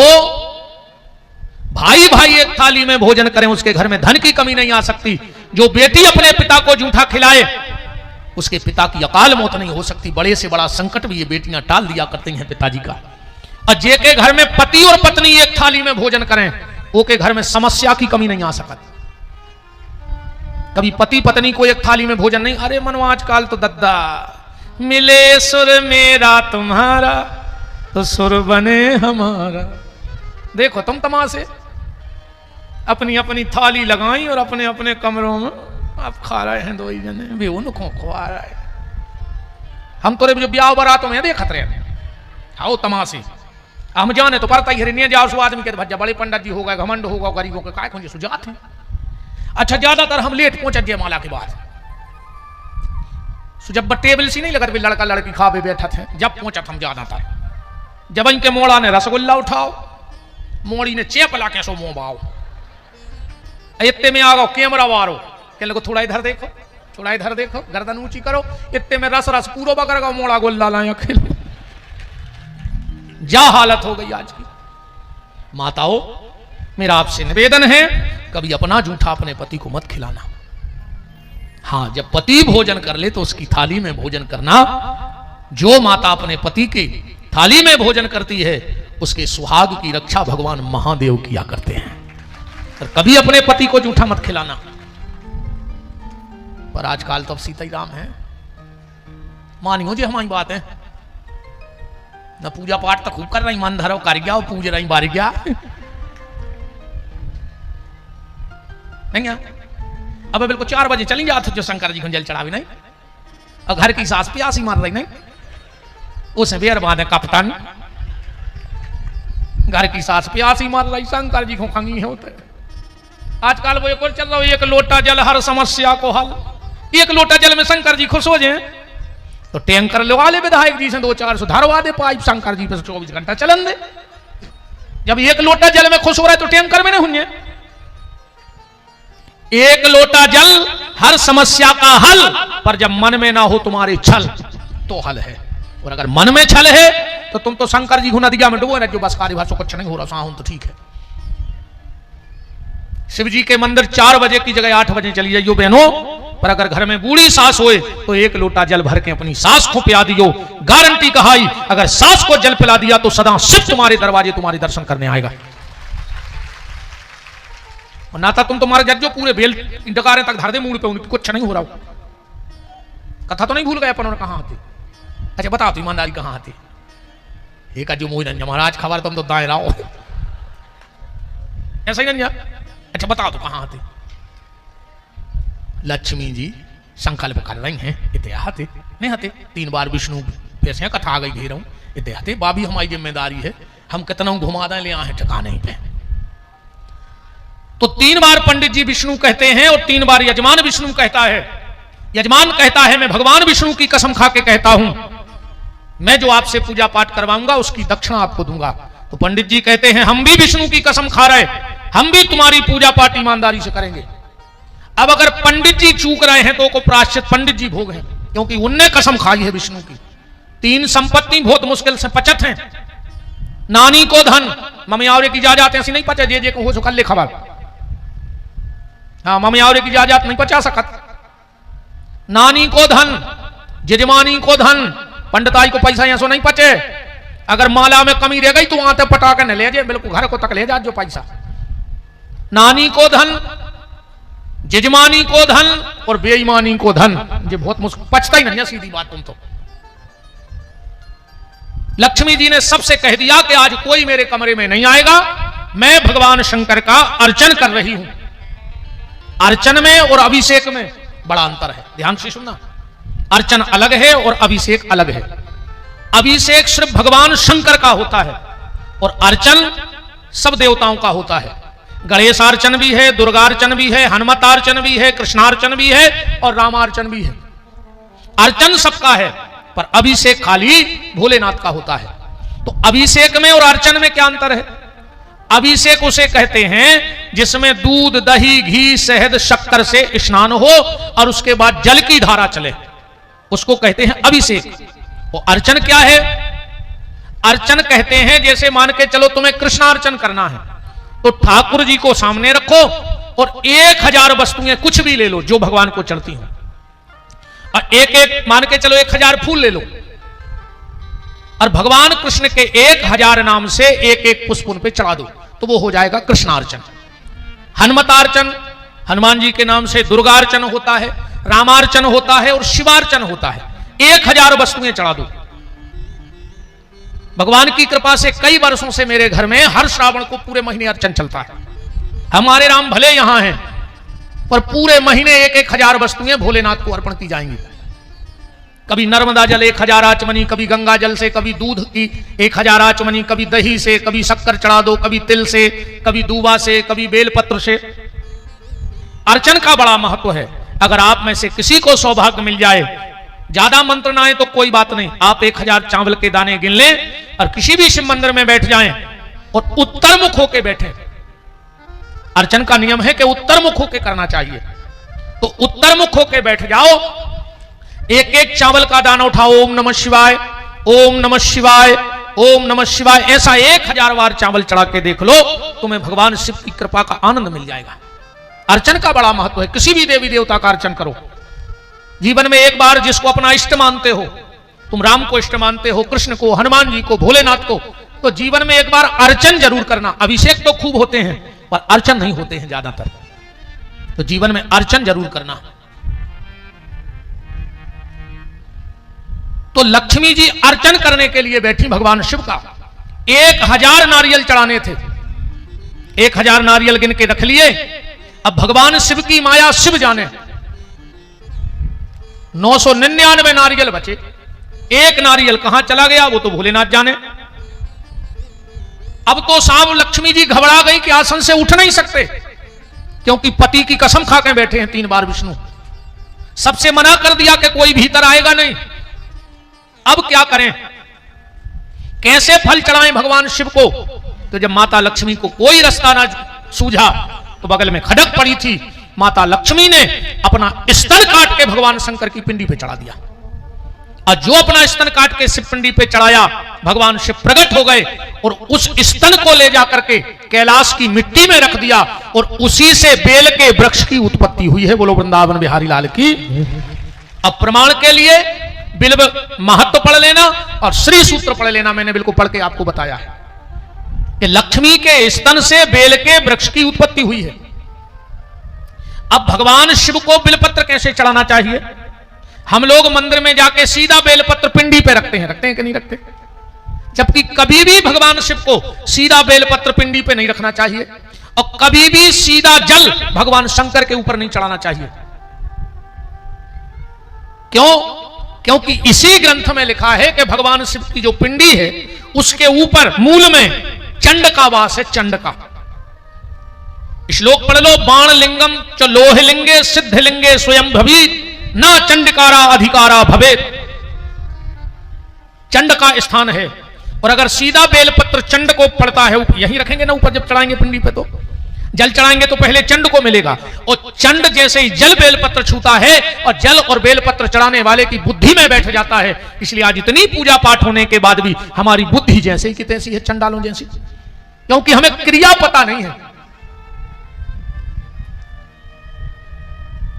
भाई भाई एक थाली में भोजन करें, उसके घर में धन की कमी नहीं आ सकती। जो बेटी अपने पिता को जूठा खिलाए, उसके पिता की अकाल मौत नहीं हो सकती। बड़े से बड़ा संकट भी ये बेटियां टाल दिया करती हैं पिताजी का। और जे के घर में पति और पत्नी एक थाली में भोजन करें, वो के घर में समस्या की कमी नहीं आ सकती। कभी पति पत्नी को एक थाली में भोजन नहीं, अरे मनवा आजकल तो दद्दा मिले सुर मेरा तुम्हारा तो सुर बने हमारा। देखो तुम तमाशे, अपनी अपनी थाली लगाई और अपने अपने कमरों में आप खा रहे हैं 2 जने भी, उनको खवा रहा है। हम तो जो ब्याह बरातों में देखते रहे हाओ तमाशे। हम जाने तो पड़ता ही हरिण्य जाओ सो आदमी के भज्जा बड़े पंडित जी होगा, घमंड होगा, गरीबों के काय खुंजे सुजात हैं। अच्छा ज्यादातर हम लेट पहुंचे जयमाला के बाद, जब टेबल सी नहीं लगत भी लड़का लड़की खावे बैठा थे, जब पहुंचत हम ज्यादातर। जब इनके मोड़ा ने रसगुल्ला उठाओ, मोड़ी ने चेप ला के सो मुंह बाओ, इतने में आ गो कैमरा वारो के लगो थोड़ा इधर देखो, थोड़ा इधर देखो, गर्दन ऊंची करो, इतने में रस रस पूरा बकर का मोड़ा गोल्ला लाया खेलो। जा हालत हो गई आज की। माताओं, मेरा आपसे निवेदन है, कभी अपना जूठा अपने पति को मत खिलाना। हाँ, जब पति भोजन कर ले तो उसकी थाली में भोजन करना। जो माता अपने पति की थाली में भोजन करती है, उसके सुहाग की रक्षा भगवान महादेव किया करते हैं। और कभी अपने पति को जूठा मत खिलाना। पर आजकल तो अब सीता ही राम है, मानियो जी हमारी बात है न। पूजा पाठ तो खूब कर रही, मन धरो कर गया, पूज रही बारी गया नहीं। अब बिल्कुल 4 बजे चली जाते जो शंकर जी को जल चढ़ावी नहीं, और घर की सास प्यासी मार रही नहीं, उसे बेर बांधे कप्तान घर की सास प्यासी मार रही, शंकर जी को खंगी होते। आजकल वो एक और चल रहा है, एक लोटा जल हर समस्या को हल। एक लोटा जल में शंकर जी खुश हो जाए तो टैंकर लगा ले विधायक जी से 200-400 धरवा दे पाइप, शंकर जी पे 24 घंटा चलन दे। जब एक लोटा जल में खुश हो रहा है तो टैंकर में नहीं हुए। एक लोटा जल हर समस्या का हल, पर जब मन में ना हो तुम्हारे छल तो हल है। और अगर मन में छल है तो तुम तो शंकर जी को नदिया में डुबो ना, जो बस कार्य भाषा कुछ नहीं हो रहा साहूं तो ठीक है। शिव जी के मंदिर 4 बजे की जगह 8 बजे चली जाइयो बहनों, पर अगर घर में बूढ़ी सास होए तो एक लोटा जल भर के अपनी सास को पिला दियो। गारंटी कहाई, अगर सास को जल पिला दिया तो सदा शिव तुम्हारे दरवाजे तुम्हारे दर्शन करने आएगा। और नाता तुम तुम्हारे जज्जो पूरे बेल डकारे तक धर दे मूड पे, उनकी कुछ नहीं हो रहा। कथा तो नहीं भूल गए अपन कहां आते? अच्छा बताओ तो ईमानदारी कहां आते? एक जो मोह रंजा महाराज खबर तुम तो दाएं रहो, ऐसा ही रंजा। अच्छा बताओ तो कहां आते? लक्ष्मी जी संकल्प कर रही हैं, इतने आते नहीं आते। 3 बार विष्णु पैसे कथा आ गई घेर हूं, इतने आते। बाबी हमारी जिम्मेदारी है, हम कितना घुमा दें ले आए ठिकाने पे। तो 3 बार पंडित जी विष्णु कहते हैं और 3 बार यजमान विष्णु कहता है। यजमान कहता है मैं भगवान विष्णु की कसम खा के कहता हूं, मैं जो आपसे पूजा पाठ करवाऊंगा उसकी दक्षिणा आपको दूंगा। तो पंडित जी कहते हैं हम भी विष्णु की कसम खा रहे, हम भी तुम्हारी पूजा पाठ ईमानदारी से करेंगे। अब अगर पंडित जी चूक रहे हैं तो को प्रायश्चित पंडित जी भोग है, क्योंकि उनने कसम खाई है विष्णु की। 3 संपत्ति बहुत मुश्किल से पचत हैं। नानी को धन, ममियावरे की जायदाद ऐसी नहीं पचे जे को हो सो कल खबर। हाँ ममियावरे की जायदाद नहीं पचा सकत। नानी को धन, जजमानी को धन, पंडिताई को पैसा ऐसो नहीं पचे। अगर माला में कमी रह गई तो वहां तक पटा कर न ले जाए, बिल्कुल घर को तक ले जा जो पैसा। नानी को धन, जजमानी को धन और बेईमानी को धन, ये बहुत मुश्किल पचता ही नहीं है सीधी बात। तुम तो लक्ष्मी जी ने सबसे कह दिया कि आज कोई मेरे कमरे में नहीं आएगा, मैं भगवान शंकर का अर्चन कर रही हूं। अर्चन में और अभिषेक में बड़ा अंतर है, ध्यान से सुनना। अर्चन अलग है और अभिषेक अलग है। अभिषेक सिर्फ भगवान शंकर का होता है और अर्चन सब देवताओं का होता है। गणेशार्चन भी है, दुर्गार्चन भी है, हनुमतार्चन भी है, कृष्णार्चन भी है और रामार्चन भी है। अर्चन सबका है, पर अभिषेक खाली भोलेनाथ का होता है। तो अभिषेक में और अर्चन में क्या अंतर है? अभिषेक उसे कहते हैं जिसमें दूध, दही, घी, शहद, शक्कर से स्नान हो और उसके बाद जल की धारा चले, उसको कहते हैं अभिषेक। और अर्चन क्या है? अर्चन कहते हैं जैसे मान के चलो तुम्हें कृष्णार्चन करना है तो ठाकुर जी को सामने रखो और 1000 वस्तुएं कुछ भी ले लो जो भगवान को चढ़ती हो, और एक मान के चलो 1000 फूल ले लो और भगवान कृष्ण के 1000 नाम से एक पुष्प उन पे चढ़ा दो, तो वो हो जाएगा कृष्णार्चन। हनुमतार्चन, हनुमान जी के नाम से दुर्गार्चन होता है, रामार्चन होता है और शिवार्चन होता है। 1000 वस्तुएं चढ़ा दो। भगवान की कृपा से कई वर्षों से मेरे घर में हर श्रावण को पूरे महीने अर्चन चलता है। हमारे राम भले यहां हैं पर पूरे महीने 1000 वस्तुएं भोलेनाथ को अर्पण की जाएंगी। कभी नर्मदा जल 1000 आचमनी, कभी गंगा जल से, कभी दूध की 1000 आचमनी, कभी दही से, कभी शक्कर चढ़ा दो, कभी तिल से, कभी दूबा से, कभी बेलपत्र से। अर्चन का बड़ा महत्व है। अगर आप में से किसी को सौभाग्य मिल जाए, ज्यादा मंत्र ना आए तो कोई बात नहीं, आप 1000 चावल के दाने गिन लें और किसी भी शिव मंदिर में बैठ जाएं और उत्तर मुख होके बैठे। अर्चन का नियम है कि उत्तर मुख होके करना चाहिए। तो उत्तर मुख होके बैठ जाओ, एक चावल का दाना उठाओ, ओम नमः शिवाय, ओम नमः शिवाय, ओम नमः शिवाय, ऐसा 1000 बार चावल चढ़ा के देख लो, तुम्हें भगवान शिव की कृपा का आनंद मिल जाएगा। अर्चन का बड़ा महत्व है। किसी भी देवी देवता का अर्चन करो। जीवन में एक बार जिसको अपना इष्ट मानते हो, तुम राम को इष्ट मानते हो, कृष्ण को, हनुमान जी को, भोलेनाथ को, तो जीवन में एक बार अर्चन जरूर करना। अभिषेक तो खूब होते हैं पर अर्चन नहीं होते हैं ज्यादातर, तो जीवन में अर्चन जरूर करना। तो लक्ष्मी जी अर्चन करने के लिए बैठी भगवान शिव का। 1000 नारियल चढ़ाने थे, 1000 नारियल गिन के रख लिए। अब भगवान शिव की माया शिव जाने, 999 नारियल बचे, एक नारियल कहां चला गया वो तो भोलेनाथ जाने। अब तो साहब लक्ष्मी जी घबरा गई कि आसन से उठ नहीं सकते, क्योंकि पति की कसम खा के बैठे हैं 3 बार विष्णु। सबसे मना कर दिया कि कोई भीतर आएगा नहीं। अब क्या करें, कैसे फल चढ़ाएं भगवान शिव को? तो जब माता लक्ष्मी को कोई रास्ता ना सूझा तो बगल में खड़क पड़ी थी, माता लक्ष्मी ने अपना स्तन काट के भगवान शंकर की पिंडी पे चढ़ा दिया। और जो अपना स्तन काट के शिव पिंडी पे चढ़ाया, भगवान शिव प्रकट हो गए और उस स्तन को ले जाकर के कैलाश की मिट्टी में रख दिया और उसी से बेल के वृक्ष की उत्पत्ति हुई है। बोलो वृंदावन बिहारी लाल की। अब प्रमाण के लिए बिल्व महत्व पढ़ लेना और श्री सूत्र पढ़ लेना, मैंने बिल्कुल पढ़ के आपको बताया है कि लक्ष्मी के स्तन से बेल के वृक्ष की उत्पत्ति हुई है। अब भगवान शिव को बेलपत्र कैसे चढ़ाना चाहिए? हम लोग मंदिर में जाके सीधा बेलपत्र पिंडी पे रखते हैं कि नहीं रखते? जबकि कभी भी भगवान शिव को सीधा बेलपत्र पिंडी पे नहीं रखना चाहिए और कभी भी सीधा जल भगवान शंकर के ऊपर नहीं चढ़ाना चाहिए। क्यों? क्योंकि इसी ग्रंथ में लिखा है कि भगवान शिव की जो पिंडी है उसके ऊपर मूल में चंड का वास है। चंड का श्लोक पढ़ लो, बाण लिंगम च लोह लिंगे सिद्ध लिंगे स्वयं भवी ना चंडकारा अधिकारा भवे। चंड का स्थान है और अगर सीधा बेलपत्र चंड को पड़ता है, यहीं रखेंगे ना ऊपर, जब चढ़ाएंगे पिंडी पे तो जल चढ़ाएंगे तो पहले चंड को मिलेगा और चंड जैसे ही जल बेलपत्र छूता है और जल और बेलपत्र चढ़ाने वाले की बुद्धि में बैठ जाता है। इसलिए आज इतनी पूजा पाठ होने के बाद भी हमारी बुद्धि जैसे ही की तैसी है, चंडालों जैसी, क्योंकि हमें क्रिया पता नहीं है।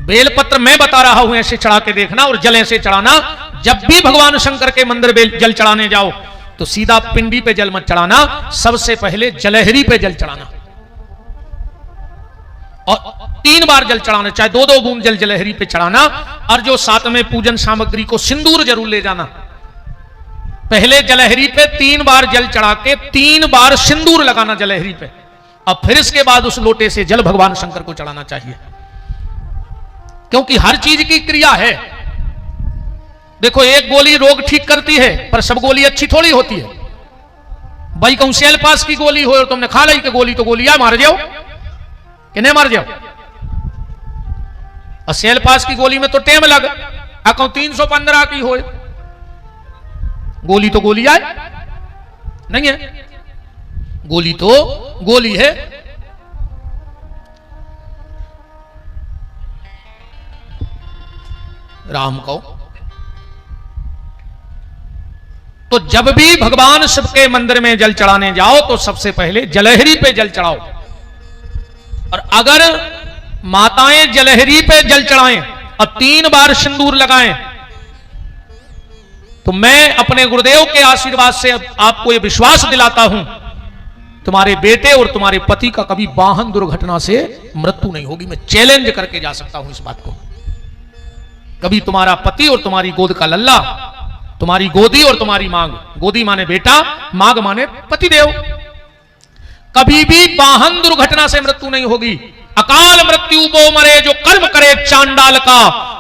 बेलपत्र मैं बता रहा हूं ऐसे चढ़ा के देखना और जल ऐसे चढ़ाना। जब भी भगवान शंकर के मंदिर जल चढ़ाने जाओ तो सीधा पिंडी पे जल मत चढ़ाना, सबसे पहले जलहरी पे जल चढ़ाना और 3 बार जल चढ़ाना, चाहे 2-2 बूंद जल जलहरी पे चढ़ाना। और जो साथ में पूजन सामग्री को सिंदूर जरूर ले जाना। पहले जलहरी पे 3 बार जल चढ़ा के 3 बार सिंदूर लगाना जलहरी पे और फिर इसके बाद उस लोटे से जल भगवान शंकर को चढ़ाना चाहिए, क्योंकि हर चीज की क्रिया है। देखो, एक गोली रोग ठीक करती है पर सब गोली अच्छी थोड़ी होती है। भाई कहूं सेल पास की गोली हो और तुमने खा ली कि गोली तो गोली है, मार जाओ कि नहीं मार जाओ। और सेल पास की गोली में तो टेम लग, कहूं 315 की हो, गोली तो गोली आए नहीं है, गोली तो गोली है। राम को तो जब भी भगवान शिव के मंदिर में जल चढ़ाने जाओ तो सबसे पहले जलहरी पे जल चढ़ाओ। और अगर माताएं जलहरी पे जल चढ़ाएं और 3 बार सिंदूर लगाएं तो मैं अपने गुरुदेव के आशीर्वाद से आपको यह विश्वास दिलाता हूं, तुम्हारे बेटे और तुम्हारे पति का कभी वाहन दुर्घटना से मृत्यु नहीं होगी। मैं चैलेंज करके जा सकता हूं इस बात को। कभी तुम्हारा पति और तुम्हारी गोद का लल्ला, तुम्हारी गोदी और तुम्हारी मांग, गोदी माने बेटा, मांग माने पतिदेव, कभी भी वाहन दुर्घटना से मृत्यु नहीं होगी। अकाल मृत्यु वो मरे जो कर्म करे चांडाल का,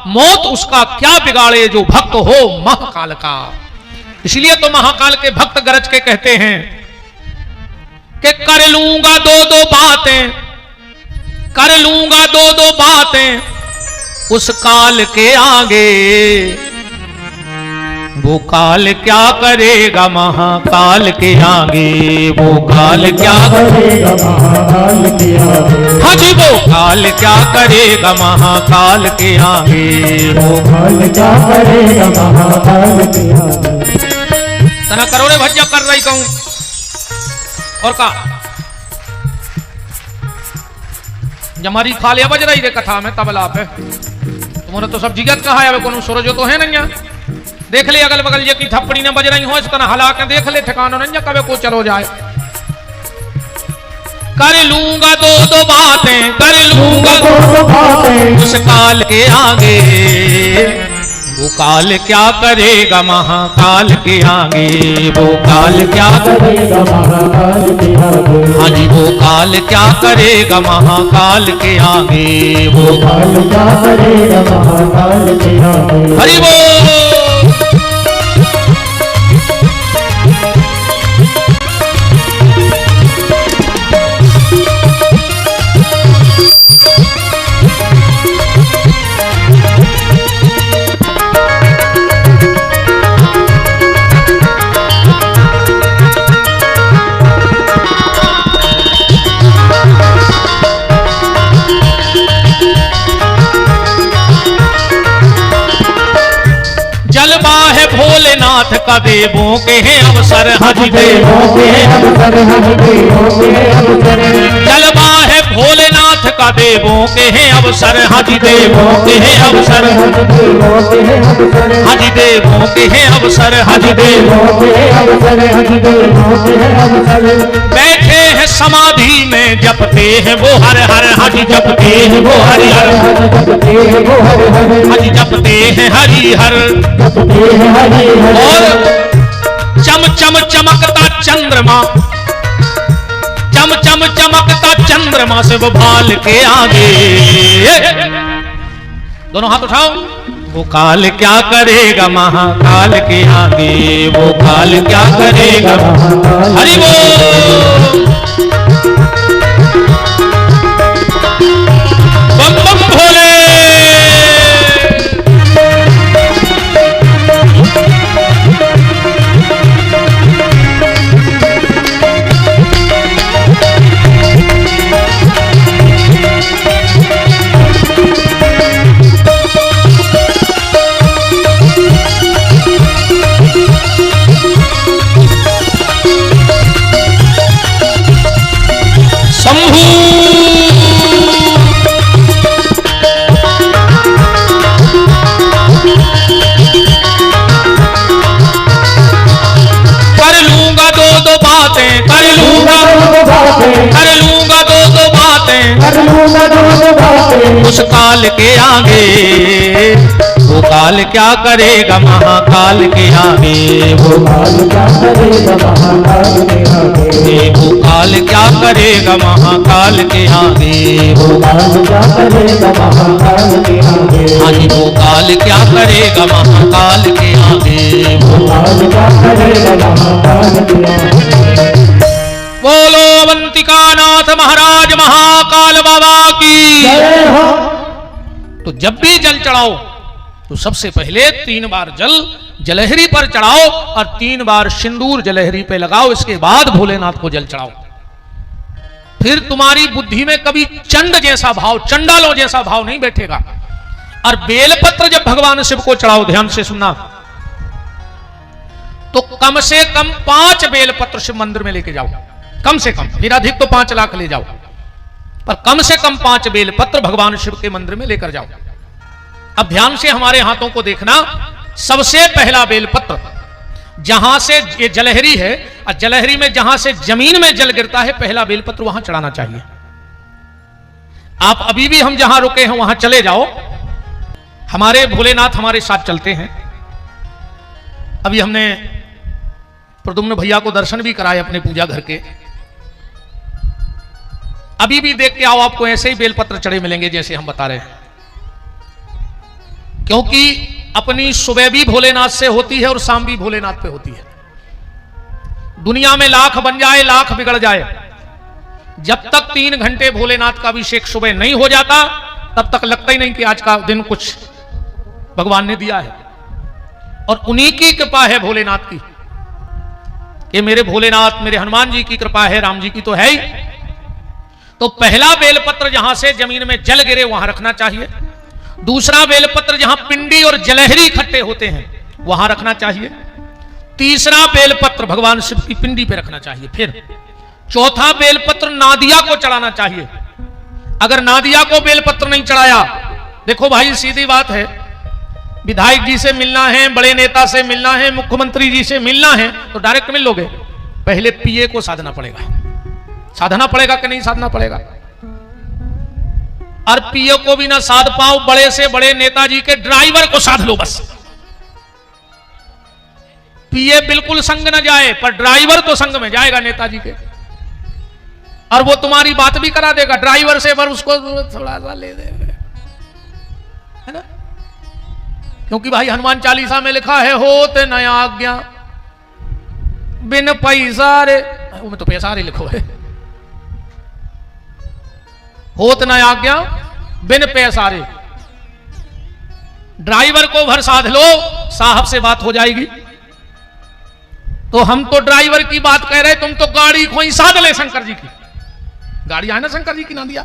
मौत उसका क्या बिगाड़े जो भक्त हो महाकाल का। इसलिए तो महाकाल के भक्त गरज के कहते हैं कि कर लूंगा 2-2 बातें, कर लूंगा 2-2 बातें उस काल के आगे, वो काल क्या करेगा महाकाल के आगे, वो काल क्या करेगा महाकाल के आगे। हाँ जी, वो काल क्या करेगा महाकाल के आगे, वो काल क्या करेगा महाकाल के आगे। तना करोड़े भज्जा कर रही कहूं और का जमारी खालिया बज रही रे कथा में तबला पे, तुम्हारा तो सब जिगत कहा है, कोनो सूरज तो है नहीं। देख ले अगल बगल ये की थप्पड़ी ने बज रही हो, इस तरह हला के देख ले, ठिकाना नहीं कभी को चलो जाए। कर लूंगा 2-2 बातें, कर लूंगा 2-2 बातें उस काल के आगे, वो काल क्या करेगा महाकाल के आगे, वो काल क्या करेगा महाकाल के आगे। हाँ जी, वो काल क्या करेगा महाकाल के आगे, वो काल क्या करेगा महाकाल के आगे। हरि बोल। जलवा है भोलेनाथ का देवों के हैं अवसर हरि देवों के अवसर हरि देवों के अवसर जलवा है भोलेनाथ का देवों के हैं अवसर हरि देवों के हैं अवसर हरि देवों के हैं अवसर हरि देवों के अवसर हरि देवों के अवसर बैठे हैं समाधि में जपते हैं वो हर हर हरि जपते हैं वो हरि हर हरि जपते हैं हरि हर और चम चम चमकता चंद्रमा चम चम चमकता चंद्रमा से वो भाल के आगे दोनों हाथ उठाओ वो काल क्या करेगा महाकाल के आगे वो काल क्या करेगा हरि बोल बम बम भोले उस काल के आगे वो काल क्या करेगा महाकाल के आगे वो काल क्या करेगा महाकाल के आगे वो काल क्या करेगा महाकाल के आगे वो काल क्या करेगा महाकाल के आगे हाँ जी वो काल क्या करेगा महाकाल के आगे वो काल क्या करेगा महाकाल के आगे बोलो अवंतिका नाथ महाराज महाकाल बाबा की तो जब भी जल चढ़ाओ तो सबसे पहले 3 बार जल जलहरी पर चढ़ाओ और 3 बार सिंदूर जलहरी पे लगाओ। इसके बाद भोलेनाथ को जल चढ़ाओ। फिर तुम्हारी बुद्धि में कभी चंड जैसा भाव, चंडालों जैसा भाव नहीं बैठेगा। और बेलपत्र जब भगवान शिव को चढ़ाओ, ध्यान से सुनना, तो कम से कम 5 बेलपत्र शिव मंदिर में लेके जाओ। कम से कम, फिर अधिक तो 5 लाख ले जाओ, पर कम से कम 5 बेलपत्र भगवान शिव के मंदिर में लेकर जाओ। अब ध्यान से हमारे हाथों को देखना। सबसे पहला बेलपत्र जहां से ये जलहरी है, और जलहरी में जहां से जमीन में जल गिरता है, पहला बेलपत्र वहां चढ़ाना चाहिए। आप अभी भी हम जहां रुके हैं वहां चले जाओ। हमारे भोलेनाथ हमारे साथ चलते हैं। अभी हमने प्रदुम्न भैया को दर्शन भी कराए अपने पूजा घर के। अभी भी देख के आओ, आपको ऐसे ही बेलपत्र चढ़े मिलेंगे जैसे हम बता रहे हैं। क्योंकि अपनी सुबह भी भोलेनाथ से होती है और शाम भी भोलेनाथ पे होती है। दुनिया में लाख बन जाए, लाख बिगड़ जाए, जब तक 3 घंटे भोलेनाथ का अभिषेक सुबह नहीं हो जाता, तब तक लगता ही नहीं कि आज का दिन कुछ भगवान ने दिया है। और उन्हीं की कृपा है भोलेनाथ की, कि मेरे भोलेनाथ, मेरे हनुमान जी की कृपा है, राम जी की तो है ही। तो पहला बेलपत्र जहां से जमीन में जल गिरे वहां रखना चाहिए। दूसरा बेलपत्र जहां पिंडी और जलहरी इकट्ठे होते हैं वहां रखना चाहिए। तीसरा बेलपत्र भगवान शिव की पिंडी पे रखना चाहिए। फिर चौथा बेलपत्र नादिया को चढ़ाना चाहिए। अगर नादिया को बेलपत्र नहीं चढ़ाया, देखो भाई सीधी बात है, विधायक जी से मिलना है, बड़े नेता से मिलना है, मुख्यमंत्री जी से मिलना है, तो डायरेक्ट मिल लोगे? पहले पीए को साधना पड़ेगा। साधना पड़ेगा कि नहीं साधना पड़ेगा? और पीए को भी ना साध पाओ, बड़े से बड़े नेताजी के ड्राइवर को साध लो बस। पीए बिल्कुल संग न जाए, पर ड्राइवर तो संग में जाएगा नेताजी के, और वो तुम्हारी बात भी करा देगा ड्राइवर से, पर उसको थोड़ा सा ले देगा, है ना? क्योंकि भाई हनुमान चालीसा में लिखा है, होते न आज्ञा बिन पैसा रे, वो में तो पैसा रे लिखो है, होत न आज्ञा बिन पैसा रे। ड्राइवर को भर साध लो, साहब से बात हो जाएगी। तो हम तो ड्राइवर की बात कह रहे, तुम तो गाड़ी को ही साध ले शंकर जी की। गाड़ी है ना शंकर जी की, नादिया।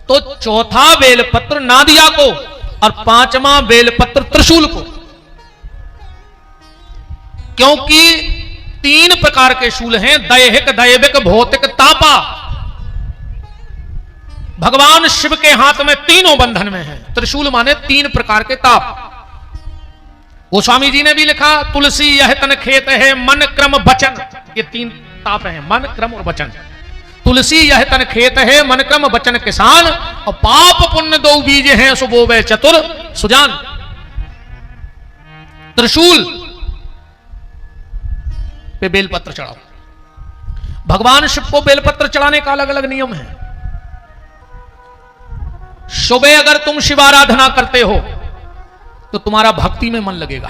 तो चौथा बेलपत्र नादिया को और 5वां बेलपत्र त्रिशूल को। क्योंकि 3 प्रकार के शूल हैं, दैहिक, दैविक, भौतिक, तापा। भगवान शिव के हाथ में तीनों बंधन में है। त्रिशूल माने 3 प्रकार के ताप। गोस्वामी जी ने भी लिखा, तुलसी यह तन खेत है, मन क्रम वचन। ये 3 ताप हैं, मन, क्रम और वचन। तुलसी यह तन खेत है, मन क्रम वचन किसान, और पाप पुण्य 2 बीज हैं, सो बोवे चतुर सुजान। त्रिशूल पे बेलपत्र चढ़ाओ। भगवान शिव को बेलपत्र चढ़ाने का अलग अलग नियम है। सुबह अगर तुम शिवाराधना करते हो तो तुम्हारा भक्ति में मन लगेगा।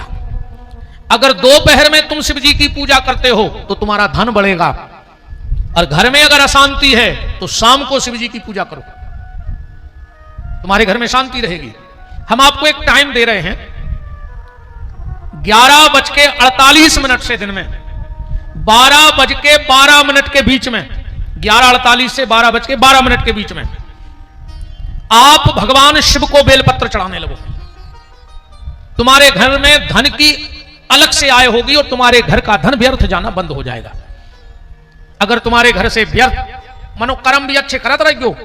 अगर दोपहर में तुम शिव जी की पूजा करते हो तो तुम्हारा धन बढ़ेगा। और घर में अगर अशांति है तो शाम को शिव जी की पूजा करो, तुम्हारे घर में शांति रहेगी। हम आपको एक टाइम दे रहे हैं, 11:48 से दिन में 12:12 के बीच में, 11:48 से 12:12 के बीच में आप भगवान शिव को बेलपत्र चढ़ाने लगो। तुम्हारे घर में धन की अलग से आय होगी और तुम्हारे घर का धन व्यर्थ जाना बंद हो जाएगा। अगर तुम्हारे घर से व्यर्थ मनोकर्म भी अच्छे करत रहियो,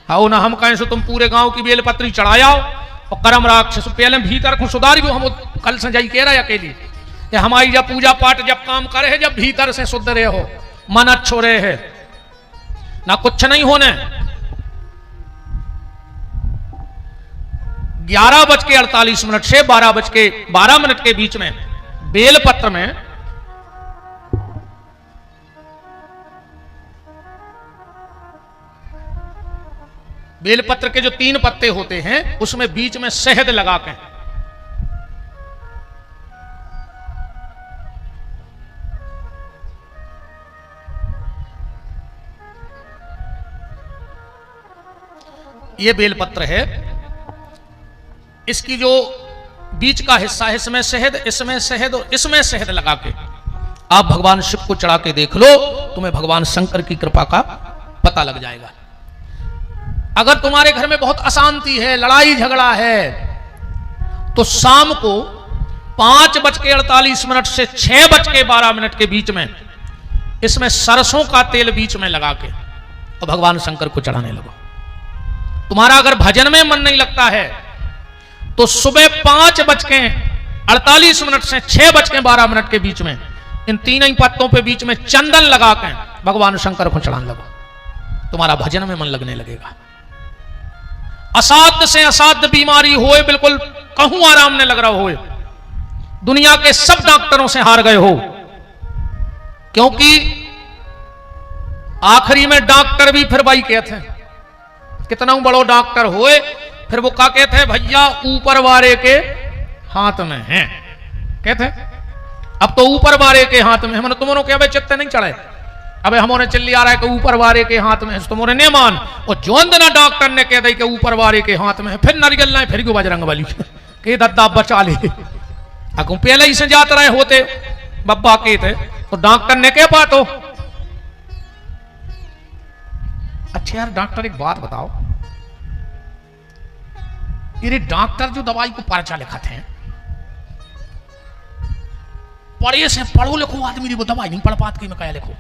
आओ ना हम कहें सो तुम पूरे गांव की बेलपत्री चढ़ाया और कर्म राक्षस पहले भीतर को सुधारियो। हम कल से जाई कह रहा है अकेली, हमारी जब पूजा पाठ जब काम करे है, जब भीतर से शुद्ध रहे हो, मन अच्छो रहे है ना, कुछ नहीं होने। 11:48 से 12:12 के बीच में बेलपत्र में बेलपत्र के जो 3 पत्ते होते हैं उसमें बीच में शहद लगा के, ये बेलपत्र है। इसकी जो बीच का हिस्सा है इसमें शहद, इसमें शहद और इसमें शहद लगा के आप भगवान शिव को चढ़ा के देख लो, तुम्हें भगवान शंकर की कृपा का पता लग जाएगा। अगर तुम्हारे घर में बहुत अशांति है, लड़ाई झगड़ा है, तो शाम को 5:48 से 6:12 के बीच में इसमें सरसों का तेल बीच में लगा के और भगवान शंकर को चढ़ाने लगो। तुम्हारा अगर भजन में मन नहीं लगता है तो सुबह 5:48 से 6:12 के बीच में इन 3 ही पत्तों पे बीच में चंदन लगा के भगवान शंकर को चढ़ाने लगो, तुम्हारा भजन में मन लगने लगेगा। असाध्य से असाध्य बीमारी होए, बिल्कुल कहूं आराम ने लग रहा होए, दुनिया के सब डॉक्टरों से हार गए हो, क्योंकि आखिरी में डॉक्टर भी फिर वही कहते हैं, कितना बड़ो डॉक्टर होए फिर वो क्या कहते हैं, भैया ऊपर वाले के हाथ में है। कहते अब तो ऊपर वाले के हाथ में, हमने तुमने क्या भाई चित्ते नहीं चढ़े, अबे हमने चिल्ली आ रहा है कि ऊपर वाले के हाथ में है, तुमने नहीं मान। और जोंदना डॉक्टर ने कह दी कि ऊपर वाले के हाथ में है, फिर नारियल ना फिर क्यों बजरंग वाली के दद्दा बचा ले। अगू पहले ही से जाते रहे होते बब्बा के थे तो डॉक्टर ने कह पातो। अच्छा यार डॉक्टर एक बात बताओ, ये डॉक्टर जो दवाई को पर्चा लिखा थे, पढ़े से पढ़ो लिखो आदमी वो दवाई नहीं पढ़ पात की मैं क्या लिखो,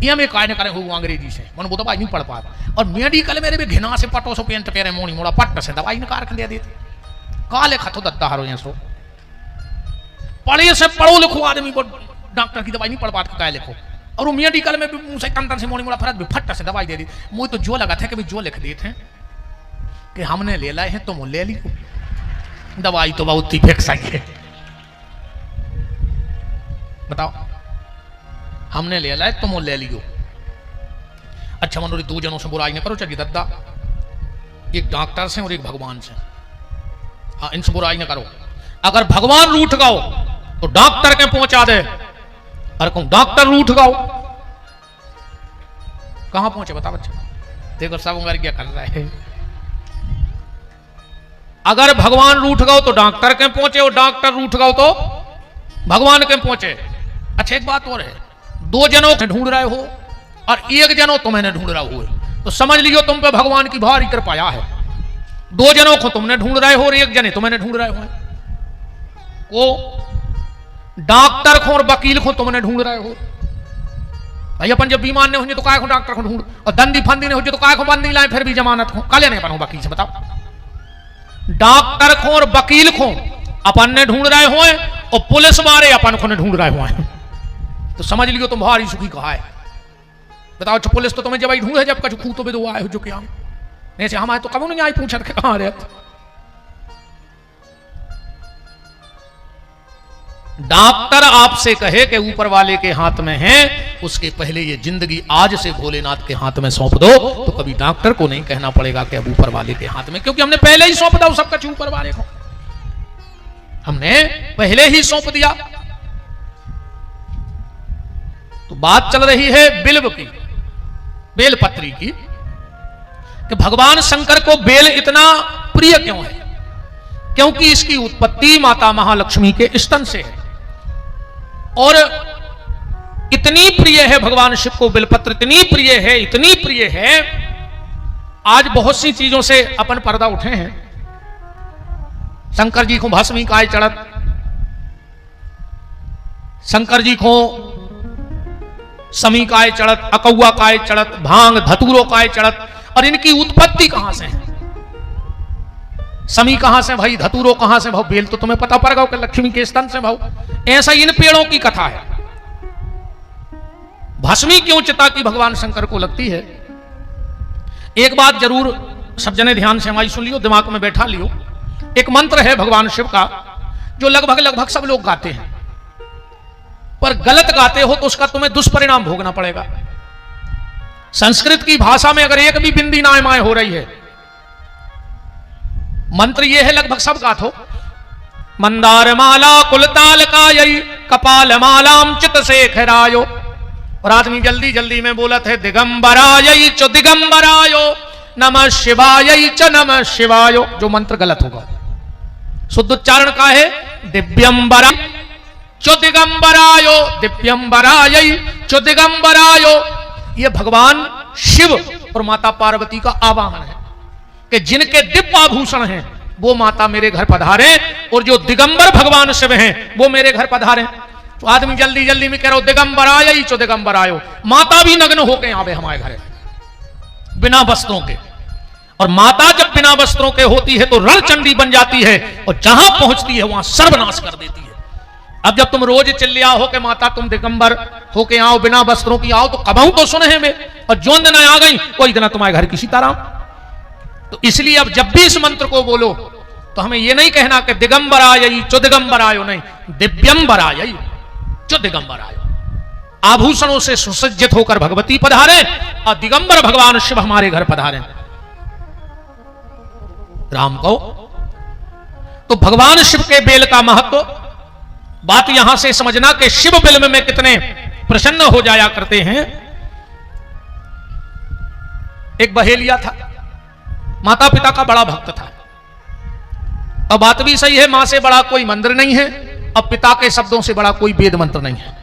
ये मैं काय न करे हो अंग्रेजी से मन वो दवाई नहीं पढ़ पाता। और मेडिकल मेरे भी घिना से पटो सो पेंट पेरे मोनी मोड़ा पट्ट से दवाई निकाल के दे देते, का लिखा तो दत्ता हरो सो पढ़े से पढ़ो लिखो आदमी वो डॉक्टर की दवाई नहीं पढ़ पाता क्या लिखो। और वो मेडिकल में भी मुंह से कंदन से मोनी मोड़ा फरत भी फट से दवाई दे दी। मुझे तो जो लगा था कि भी जो लिख देते हैं कि हमने ले लाए हैं तो ले ली दवाई तो बहुत ही फिक्स आई है, बताओ हमने ले लाए तुम ले लियो। अच्छा मनोरी 2 जनों से बुराई न करो, चलिए दद्दा एक डॉक्टर से और एक भगवान से, हाँ इनसे बुराई न करो। अगर भगवान रूठ गओ तो डॉक्टर के पहुंचा दे, और कहूं डॉक्टर रूठ गओ कहां पहुंचे बता बच्चा, देखो सब उम्र क्या कर रहा है। अगर भगवान रूठ गओ तो डॉक्टर के पहुंचे, और डॉक्टर रूठ गओ तो भगवान के पहुंचे। अच्छा एक बात और है, 2 जनों को ढूंढ रहे हो और 1 जनों तुम्हें ढूंढ रहा हुए, तो समझ लियो तुम पे भगवान की भारी कृपा है। 2 जनों को तुमने ढूंढ रहे हो और 1 जने तुम्हें ढूंढ रहे हो। वो डॉक्टर को और वकील को तुमने ढूंढ रहे हो। भाई अपन जब बीमार नहीं होंगे तो काय को डॉक्टर को ढूंढ, और दंडी फंदी नहीं हो तो काय को बंद नहीं लाए फिर भी जमानत को काले नहीं अपन वकील से बताओ। डॉक्टर को और वकील को अपन ने ढूंढ रहे हो और पुलिस वाले अपन को ने ढूंढ रहे हो, तो समझ लियो तुम भारी सुखी कहा है। बताओ पुलिस तो तुम्हें जब आई ढूंढे जब कछु तो भी दो आए हो जो क्या नहीं से हमारे तो कभी नहीं आई पूछा कहां रहे। डॉक्टर आपसे कहे कि ऊपर वाले के हाथ में है, उसके पहले ये जिंदगी आज से भोलेनाथ के हाथ में सौंप दो, तो कभी डॉक्टर को नहीं कहना पड़ेगा कि अब ऊपर वाले के हाथ में, क्योंकि हमने पहले ही सौंप दिया सब कुछ ऊपर वाले को, हमने पहले ही सौंप दिया। तो बात चल रही है बिल्व की, बेलपत्री की, कि भगवान शंकर को बेल इतना प्रिय क्यों है? क्योंकि इसकी उत्पत्ति माता महालक्ष्मी के स्तन से है, और इतनी प्रिय है भगवान शिव को बेलपत्र, इतनी प्रिय है, इतनी प्रिय है। आज बहुत सी चीजों से अपन पर्दा उठे हैं। शंकर जी को भस्मी काय चढ़त, शंकर जी को समी काय चढ़त, अकौआ काय चढ़त, भांग धतूरो काय चढ़त, और इनकी उत्पत्ति कहां से है? समी कहां से भाई, धतूरो कहां से भाव, बेल तो तुम्हें पता पड़ेगा कि लक्ष्मी के स्तन से भाव। ऐसा इन पेड़ों की कथा है। भस्मी क्यों चिता की भगवान शंकर को लगती है? एक बात जरूर सब जने ध्यान से हमारी सुन लियो, दिमाग में बैठा लियो। एक मंत्र है भगवान शिव का जो लगभग सब लोग गाते हैं, पर गलत गाते हो तो उसका तुम्हें दुष्परिणाम भोगना पड़ेगा। संस्कृत की भाषा में अगर एक भी बिंदी नाय माय हो रही है, मंत्र ये है लगभग सब गात हो। मंदार माला कुलताल कायई कपाल मालाम चित शेखरायो, और आदमी जल्दी जल्दी में बोलत है दिगंबराय च दिगंबरायो नमः शिवाय च नमः शिवायो, जो मंत्र गलत होगा। शुद्ध उच्चारण का है दिव्यंबरा चो दिगंबरायो, दिव्यंबराय चो दिगंबरायो। ये भगवान शिव और माता पार्वती का आवाहन है कि जिनके दिव्य आभूषण हैं वो माता मेरे घर पधारे, और जो दिगंबर भगवान शिव हैं वो मेरे घर पधारे। तो आदमी जल्दी जल्दी में कह रहा हो दिगंबराय चो दिगंबरायो, माता भी नग्न होके आवे हमारे घर बिना वस्त्रों के, और माता जब बिना वस्त्रों के होती है तो रणचंडी बन जाती है, और जहां पहुंचती है वहां सर्वनाश कर देती है। अब जब तुम रोज चिल्लिया हो कि माता तुम दिगंबर होके आओ, बिना वस्त्रों की आओ, तो कबाऊ तो सुने में, और जो दिन आ गई कोई दिन तुम्हारे घर की सीताराम। तो इसलिए अब जब भी इस मंत्र को बोलो तो हमें यह नहीं कहना कि दिगंबराय चो दिगंबरायो, नहीं, दिव्यंबराय चो दिगंबरायो। आभूषणों से सुसज्जित होकर भगवती पधारे और दिगंबर भगवान शिव हमारे घर पधारे। राम को तो भगवान शिव के बेल का महत्व, बात यहां से समझना कि शिव बिल्व में कितने प्रसन्न हो जाया करते हैं। एक बहेलिया था, माता पिता का बड़ा भक्त था, और बात भी सही है, मां से बड़ा कोई मंदिर नहीं है, और पिता के शब्दों से बड़ा कोई वेद मंत्र नहीं है।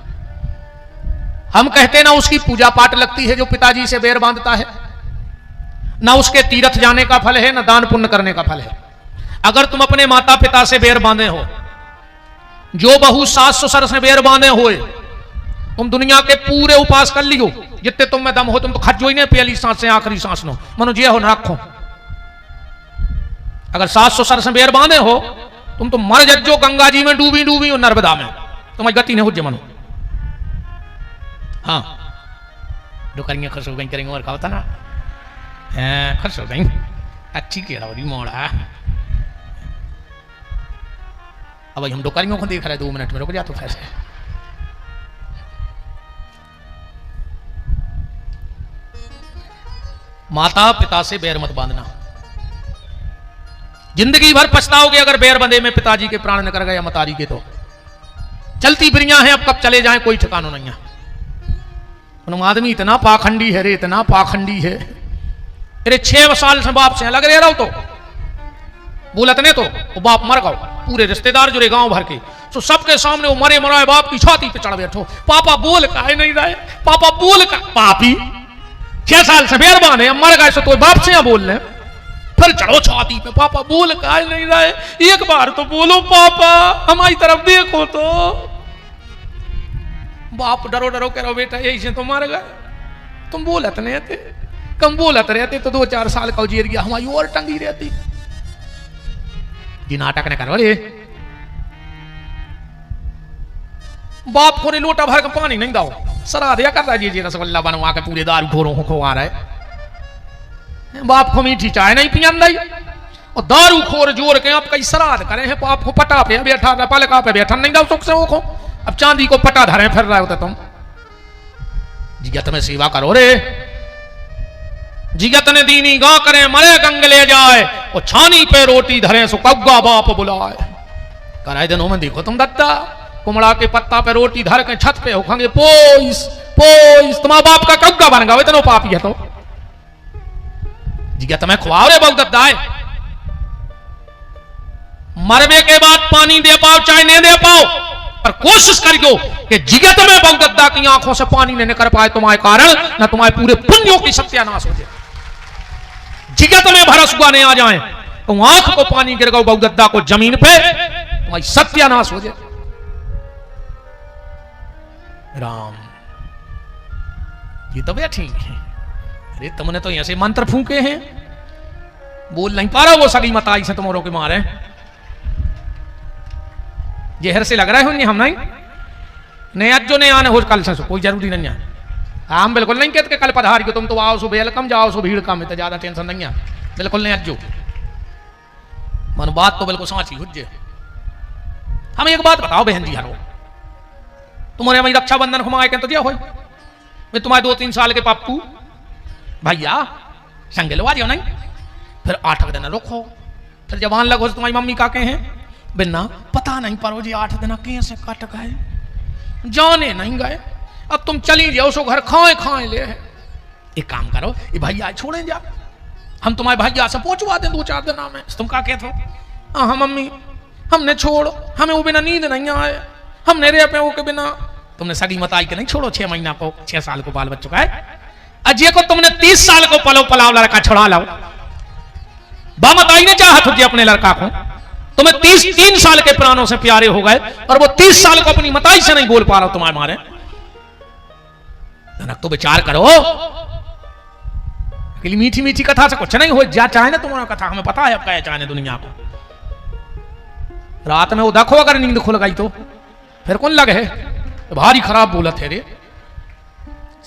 हम कहते ना उसकी पूजा पाठ लगती है जो पिताजी से बैर बांधता है, ना उसके तीर्थ जाने का फल है, ना दान पुण्य करने का फल है। अगर तुम अपने माता पिता से बैर बांधे हो, जो बहू सास ससुर से बैर बांधे हुए, तुम दुनिया के पूरे उपास कर लियो जितने तुम में दम हो, तुम तो खजो ही नहीं पहली सांस से आखिरी सांस नो, मनो जे हो न रखो। अगर सास ससुर से बैर बांधे हो तुम तो मर जज्जो गंगा जी में डूबी डूबी और नर्मदा में, तुम्हारी गति नहीं हो जे मनो। हाँ जो करेंगे खर्च हो गई, करेंगे और खाओ था ना, खर्च हो गई अच्छी कह रहा मोड़ा। अब भाई हम डोकारियों को देख रहे हैं, 2 मिनट में रुक जा तो फैसले। माता पिता से बैर मत बांधना, जिंदगी भर पछताओगे अगर बैर बंधे में पिताजी के प्राण निकल गए या मतारी के। तो चलती बिरियां हैं, अब कब चले जाएं कोई ठिकाना नहीं है। आदमी इतना पाखंडी है रे, इतना पाखंडी है। अरे 6 साल से बाप से लग रहे रहो, तो बोलत ने तो वो बाप मर गओ, पूरे रिश्तेदार जुड़े गांव भर के, तो सबके सामने वो मरे मराए बाप की छाती पे चढ़ बैठो, पापा बोल काहे नहीं रहे, पापा बोल का, पापी 6 साल से बैर बांधे, अब मर गए सो तो बाप से बोल रहे। फिर चढ़ो छाती पे, पापा बोल काहे नहीं रहे, एक बार तो बोलो पापा, हमारी तरफ देखो तो। बाप डरो डरो कह रहा बेटा यही से तो मर गए, तुम बोलत नहीं थे, कम बोलत रहते तो 2-4 साल का जेर गया, हमारी और टंगी रहती। जी नाटक न करो रे। बाप को रे लोटा भर के पानी नहीं दाओ, सरा दिया कर रहा जी रसगुल्ला बनवा के पूरे दारू खोरों को खवा रहा है। बाप को मीठी चाय नहीं पियन दई और दारू खोर जोर के आप कई श्राद्ध करे हैं, बाप को पटा पे बैठा पलका पे बैठा नहीं दाओ सुख से वो, अब चांदी को पटा धरे फिर रहे होते तुम। जिगत में सेवा करो रे, जिगत ने दीनी गा करे मरे गंग ले जाए, और छानी पे रोटी धरे सो कौगा बाप बुलाए। कराए दिनों में देखो तुम दत्ता, कुमड़ा के पत्ता पे रोटी धर के छत पे होखेंगे पोइस पोइस, तुम्हारा बाप का कौगा बन गया इतना पापी है तो। जिगत में खुआओ रे बहुत दत्ता है, मरने के बाद पानी दे पाओ चाहे नहीं दे पाओ, पर कोशिश करियो कि जिगत में बहुदत्ता की आंखों से पानी नहीं निकल पाए तुम्हारे कारण, न तुम्हारे पूरे पुण्यों की सत्यानाश हो जाए। जिगत में भरसुआ नहीं आ जाए तो आंख को पानी गिर गो बहुदत्ता को जमीन पे, तुम्हारी सत्यानाश हो जाए। राम ये तो बैठी है, अरे तुमने तो ऐसे मंत्र फूके हैं, बोल नहीं पा रहा वो सगी मताई से तुम्हारों के मारे जहर से लग रहा है हम नहीं आज जो नहीं आने हो कल से कोई जरूरी नहीं है। हम बिल्कुल नहीं कहते कि कल पधार के तुम तो आओ सो वेलकम, जाओ सो भीड़ कम है, तो ज्यादा टेंशन नहीं है, बिल्कुल नहीं अज्जो मन बात तो बिल्कुल साची हुज्जे। हम एक बात बताओ बहन जी हरो, तुम्हारे वही रक्षाबंधन घुमाए के तो दिया हो, मैं तुम्हारे 2-3 साल के पप्पू भैया संगलवा दियो नहीं, फिर 8 दिन रुको, फिर जवान लगो तुम्हारी मम्मी का कहे हैं बिना पता नहीं परो जी 8 दिन कैसे कट गए, जाने नहीं गए, अब तुम चली जाओ सो घर खाए खाए ले है। एक काम करो ये भैया छोड़े जा, हम तुम्हारे भैया से पहुंचवा दें 2-4 दिन में। तुम क्या कहते हो? हाँ मम्मी हमने छोड़, हमें वो बिना नींद नहीं आए, हमने रे पे वो के बिना। तुमने सगी मताई के नहीं छोड़ो 6 महीना को 6 साल को बाल बच्चों का है, अजय को तुमने 30 साल को पलो पलाव लड़का छुड़ा लो, बामताई ने चाहत होती अपने लड़का को, तुम्हें 3 साल के प्राणों से प्यारे हो गए और वो 30 साल को अपनी मताई से नहीं बोल पा रहा तुम्हारे मारे। धनक तो विचार करो, मीठी मीठी कथा से कुछ नहीं हो जा, चाहे ना तुम्हारा कथा हमें पता है अब क्या चाहे दुनिया को। रात में वो देखो अगर नींद खुल गई तो फिर कौन लगे तो भारी खराब बोलत है रे।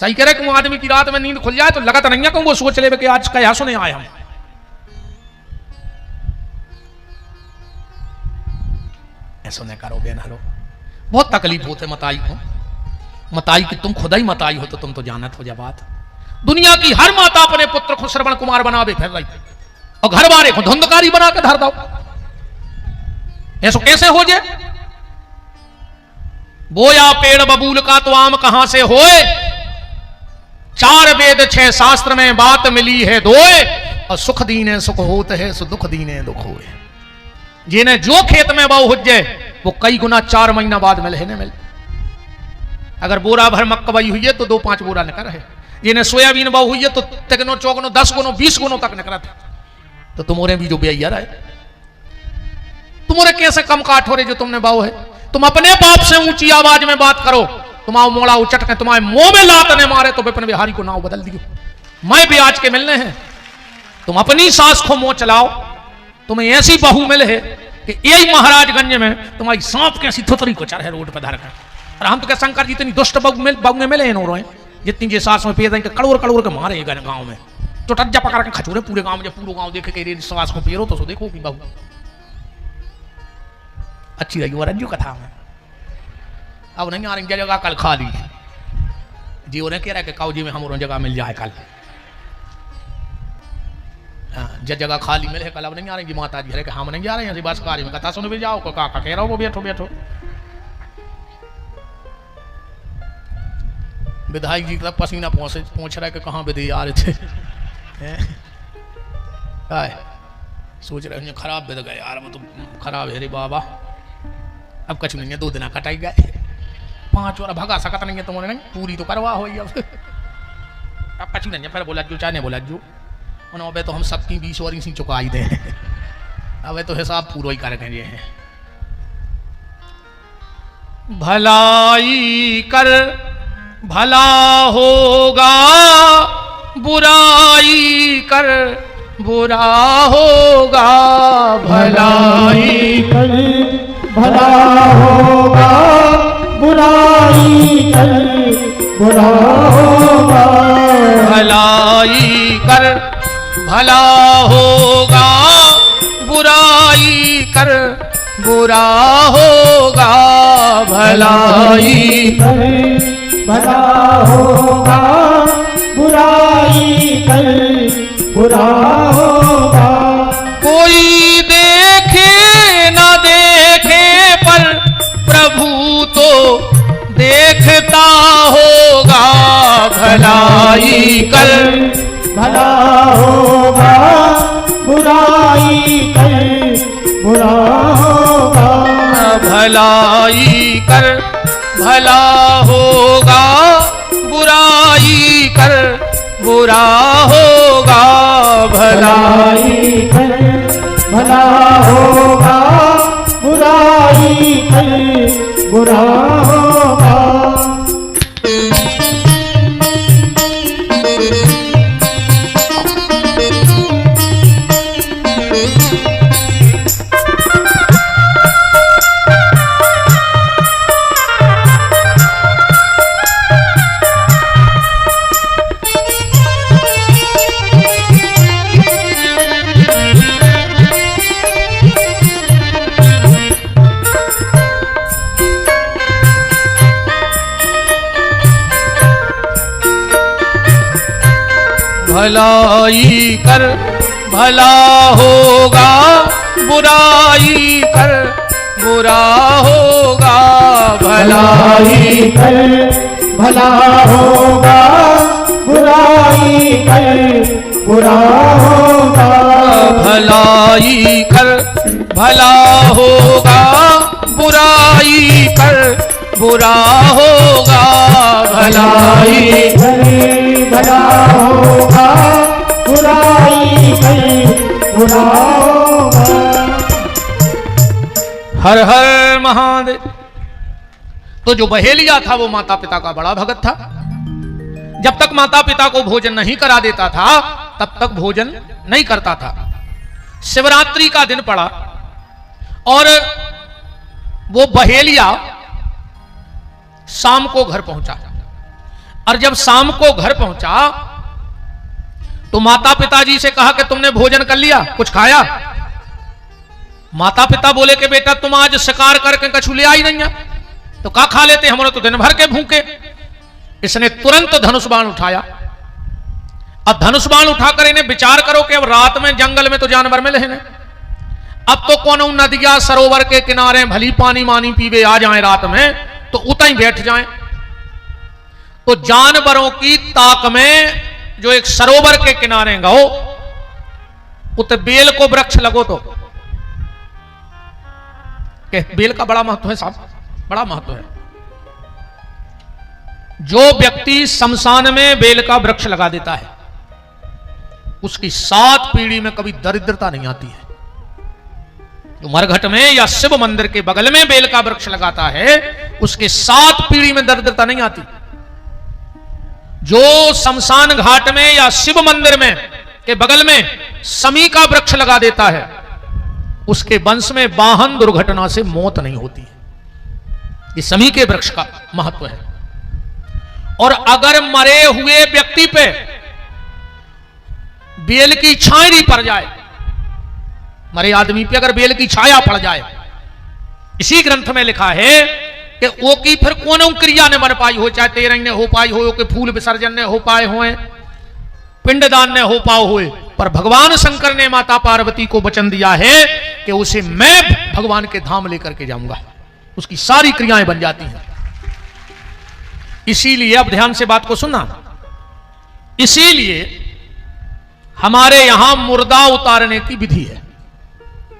सही कह रहे कि आदमी की रात में नींद खुल जाए तो लगत नहीं है कि वो सोच ले कि आज क्या सुने आए हम। ऐसा नहीं करो बेन हलो, बहुत तकलीफ होते मताई को, मताई की तुम खुदा ही मताई हो तो तुम तो जानत हो। जब बात दुनिया की हर माता अपने पुत्र को श्रवण कुमार बनावे फिर रही और घर वाले को धुंधकारी बना के धर दो, ऐसा कैसे हो जाए? बोया पेड़ बबूल का तो आम कहां से होए, 4 वेद 6 शास्त्र में बात मिली है दोए, और सुख दीने सुख होते है सो दुख दीने दुख होए। जिन्हें जो खेत में बाऊ हुज्जे वो कई गुना 4 महीना बाद मिले न मिले। अगर बोरा भर मक्का बई हुई है तो 2-5 बोरा निकल रहे, जिन्हें सोयाबीन बाऊ हुई है तो 3 4 10 गुनो 20 गुनों तक निकला था। तो तुम्हारे भी जो बेया रहा है, तुम्हारे कैसे कम काट हो रहे जो तुमने बाऊ है? तुम अपने बाप से ऊंची आवाज में बात करो, तुम्हारा मोड़ा उचट के तुम्हारे मुंह में लातने मारे तो विपिन बिहारी को नाव बदल दियो, मैं भी आज के मिलने हैं। तुम अपनी सास को मुंह चलाओ, तुम्हें ऐसी बहू मिले है कि यही महाराजगंज में तुम्हारी सांप के ऐसी थुतरी को चढ़े रोड पर धर कर। और हम तो क्या शंकर जी इतनी दुष्ट बहू मिले हैं नो जितनी जे सास में पेद कड़ोर कड़ोर के मारे गाँव में, तो टज्जा पकड़ के खचोरे पूरे गाँव में, जब पूरा गाँव देखे कि सास को पेरो तो देखो कि बहू अच्छी रही। रज्जू कथा में अब नहीं आ रही जगह कल खाली जी, उन्हें कह रहा है कि काऊ जी में हम जगह मिल जाए कल, जगह खाली मिले कल। अब नहीं आ रही माता जी कि हम नहीं जा रहे हैं बस कार्य में कथा सुन भी जाओ, काका कह रहा हो वो बैठो बैठो। विधायक जी तक पसीना पहुंच रहा है कि कहाँ विधि आ रहे थे, सोच रहे हैं खराब विध गए यार, वो तो खराब है रे बाबा। अब कछ नहीं है, 2 दिन कटाई गए, 5 और भगा सकत नहीं है तुम्हारे, नहीं पूरी तो करवा हो अब कछ नहीं है। फिर बोला जो चाहे बोला जो उन्होंने तो हम सबकी 20 और इसी चुका ही दे, अब तो हिसाब पूरा ही करके ये है। भलाई कर भला होगा, बुराई कर बुरा होगा। भलाई कर भला होगा, बुराई कर बुरा होगा। भलाई कर भला होगा, बुराई कर बुरा होगा। भलाई कर भला होगा, बुराई कर बुरा होगा। कोई देखे न देखे पर प्रभु तो देखता होगा। भलाई कर भला होगा, बुराई कर बुरा होगा। भलाई कर भला होगा, बुराई कर बुरा होगा। भलाई कर भला होगा, बुराई कर बुरा होगा। भलाई कर भला होगा, बुराई कर बुरा होगा। भलाई कर भला होगा, बुराई कर बुरा होगा। भलाई कर भला होगा, बुराई कर बुरा होगा। भलाई कर भला होगा, बुराई कर बुरा होगा। हर हर महादेव। तो जो बहेलिया था वो माता पिता का बड़ा भगत था। जब तक माता पिता को भोजन नहीं करा देता था तब तक भोजन नहीं करता था। शिवरात्रि का दिन पड़ा और वो बहेलिया शाम को घर पहुंचा, और जब शाम को घर पहुंचा तो माता पिताजी से कहा कि तुमने भोजन कर लिया, कुछ खाया? माता पिता बोले कि बेटा तुम आज शिकार करके कछु ले आई नहीं है, तो क्या खा लेते, हमारे तो दिन भर के भूखे। इसने तुरंत धनुष बाण उठाया। अब धनुष बाण उठाकर इन्हें विचार करो कि अब रात में जंगल में तो जानवर मिले हैं, अब तो कौन नदिया सरोवर के किनारे भली पानी मानी पीवे आ जाए रात में तो उतई बैठ जाएं। तो जानवरों की ताक में जो एक सरोवर के किनारे गो उत बेल को वृक्ष लगो तो के बेल का बड़ा महत्व है साहब, बड़ा महत्व है। जो व्यक्ति शमशान में बेल का वृक्ष लगा देता है उसकी 7 पीढ़ी में कभी दरिद्रता नहीं आती है। जो मरघट में या शिव मंदिर के बगल में बेल का वृक्ष लगाता है उसके 7 पीढ़ी में दरिद्रता नहीं आती। जो शमशान घाट में या शिव मंदिर में के बगल में समी का वृक्ष लगा देता है उसके वंश में वाहन दुर्घटना से मौत नहीं होती है। ये समी के वृक्ष का महत्व है। और अगर मरे हुए व्यक्ति पे बेल की छाया पड़ जाए, मरे आदमी पे अगर बेल की छाया पड़ जाए, इसी ग्रंथ में लिखा है कि वो की फिर कौन क्रिया ने बन पाई हो, चाहे तेरंग ने हो पाई हो, कि फूल विसर्जन ने हो पाए हो, पिंडदान ने हो पाओ हुए, पर भगवान शंकर ने माता पार्वती को वचन दिया है कि उसे मैं भगवान के धाम लेकर के जाऊंगा। उसकी सारी क्रियाएं बन जाती हैं। इसीलिए अब ध्यान से बात को सुनना, इसीलिए हमारे यहां मुर्दा उतारने की विधि है।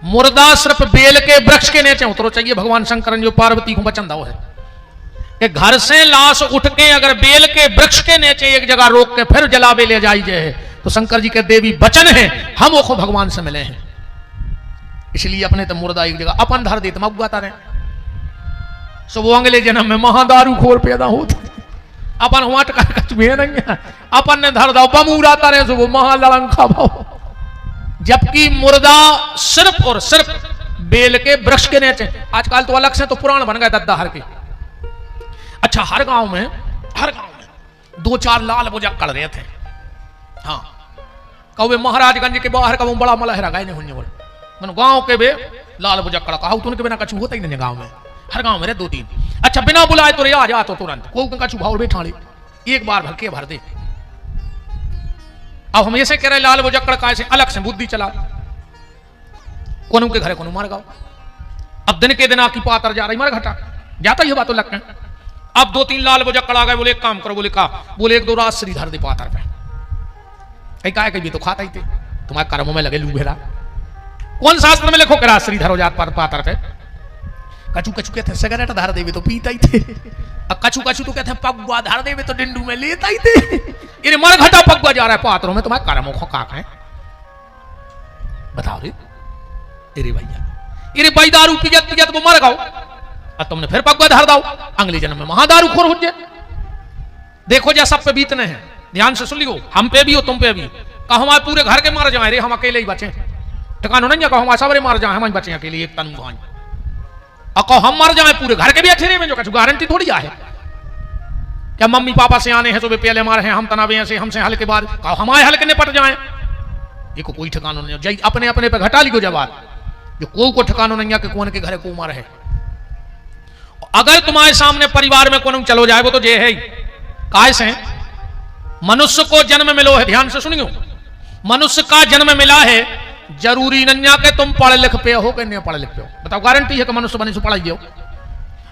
मुर्दा सिर्फ बेल के वृक्ष के नीचे उतरो चाहिए। भगवान शंकर ने जो पार्वती को वचन दिया है कि घर से लाश उठ के अगर बेल के वृक्ष के नीचे एक जगह रोक के फिर जलावे ले जाई जाए तो शंकर जी के देवी वचन है, हम वो भगवान से मिले हैं। इसलिए अपने तो मुर्दा एक जगह अपन धर देते मगुआता रहे। सो वो अगले जन्म में महादारू खोर पैदा होते, अपन हुआ टका नहीं है, अपन ने धर दो बमूराता रहे, सो वो महालड़ंखा भाव। जबकि मुर्दा सिर्फ और सिर्फ बेल के वृक्ष के नीचे, आजकल तो अलग से तो पुराण बन गए दद्दाहर के। अच्छा, हर गांव में 2-4 लाल बुजक्कड़ रहे थे। हाँ, कौवे महाराजगंज के बाहर का वो बड़ा मलहरा गए नहीं होने बोले मन गांव के बे लाल बुजक्कड़ कहा उनके बिना कछु होता ही नहीं गांव में। हर गांव में रे 2-3। अच्छा, बिना बुलाए तो रे आ जा तो तुरंत को कछु भाव बैठा ले, एक बार भर के भर दे। अब हम ऐसे कह रहे लाल बुजक्कड़ का ऐसे अलग से बुद्धि चला, कोनों के घरे कोनों मार गाओ। अब दिन के दिन की पातर जा रही मर घटा जाता ही बात तो लगता है। अब 2-3 लाल बुजक्कड़ आ गए, बोले एक काम करो, बोले का, बोले 1-2 रात श्री धर दे पातर पे। कहीं भी तो खाता ही थे, तुम्हारे कर्मों में लगे लू भेड़ा। कौन शास्त्र में लिखो करा श्री धरो जात पर पातर पे। कछु कछु कहते सिगरेट धर देवे तो पीता ही थे, अब कछु कछु तो कहते पगुआ धर देवे तो डिंडू में लेता ही थे। ये मर घटा पगुआ जा रहा है पात्रों में, तुम्हारे कर्मों को काक है बताओ रे। अरे भैया, अरे भाई दारू पियत वो मर गाओ, और तुमने फिर पगुआ धर दाओ, अगले जन्म में महादारू खोर हो जाए। देखो जा सब पे बीतने हैं, ध्यान से सुन लियो, हम पे भी हो तुम पे भी। कहा हमारे पूरे घर के मार जाए रे, हम अकेले ही बचे, ठिकानो नहीं कहो हमारे सबरे मार जाए, हम बचे अकेले एक तनु भाई। और कहो हम मर जाए पूरे घर के भी अठेरे में, जो कछु गारंटी थोड़ी है। क्या मम्मी पापा से आने हैं तो वे पहले मारे हैं, हम तनावे हैं से हमसे हल के बाद कहो हमारे हल के निपट जाए, ये को कोई ठिकानो नहीं है। अपने अपने पे घटा ली को जवाब, जो को ठिकानो नहीं है कि कौन के घरे को मार है। अगर तुम्हारे सामने परिवार में कौन चलो जाए वो तो जे है काय से मनुष्य को जन्म मिलो है। ध्यान से सुनियो, मनुष्य का जन्म मिला है, जरूरी नहीं कि तुम पढ़ लिख पे हो कि नहीं पढ़ लिख पे हो। बताओ, गारंटी है कि मनुष्य बने से पढ़ाई हो?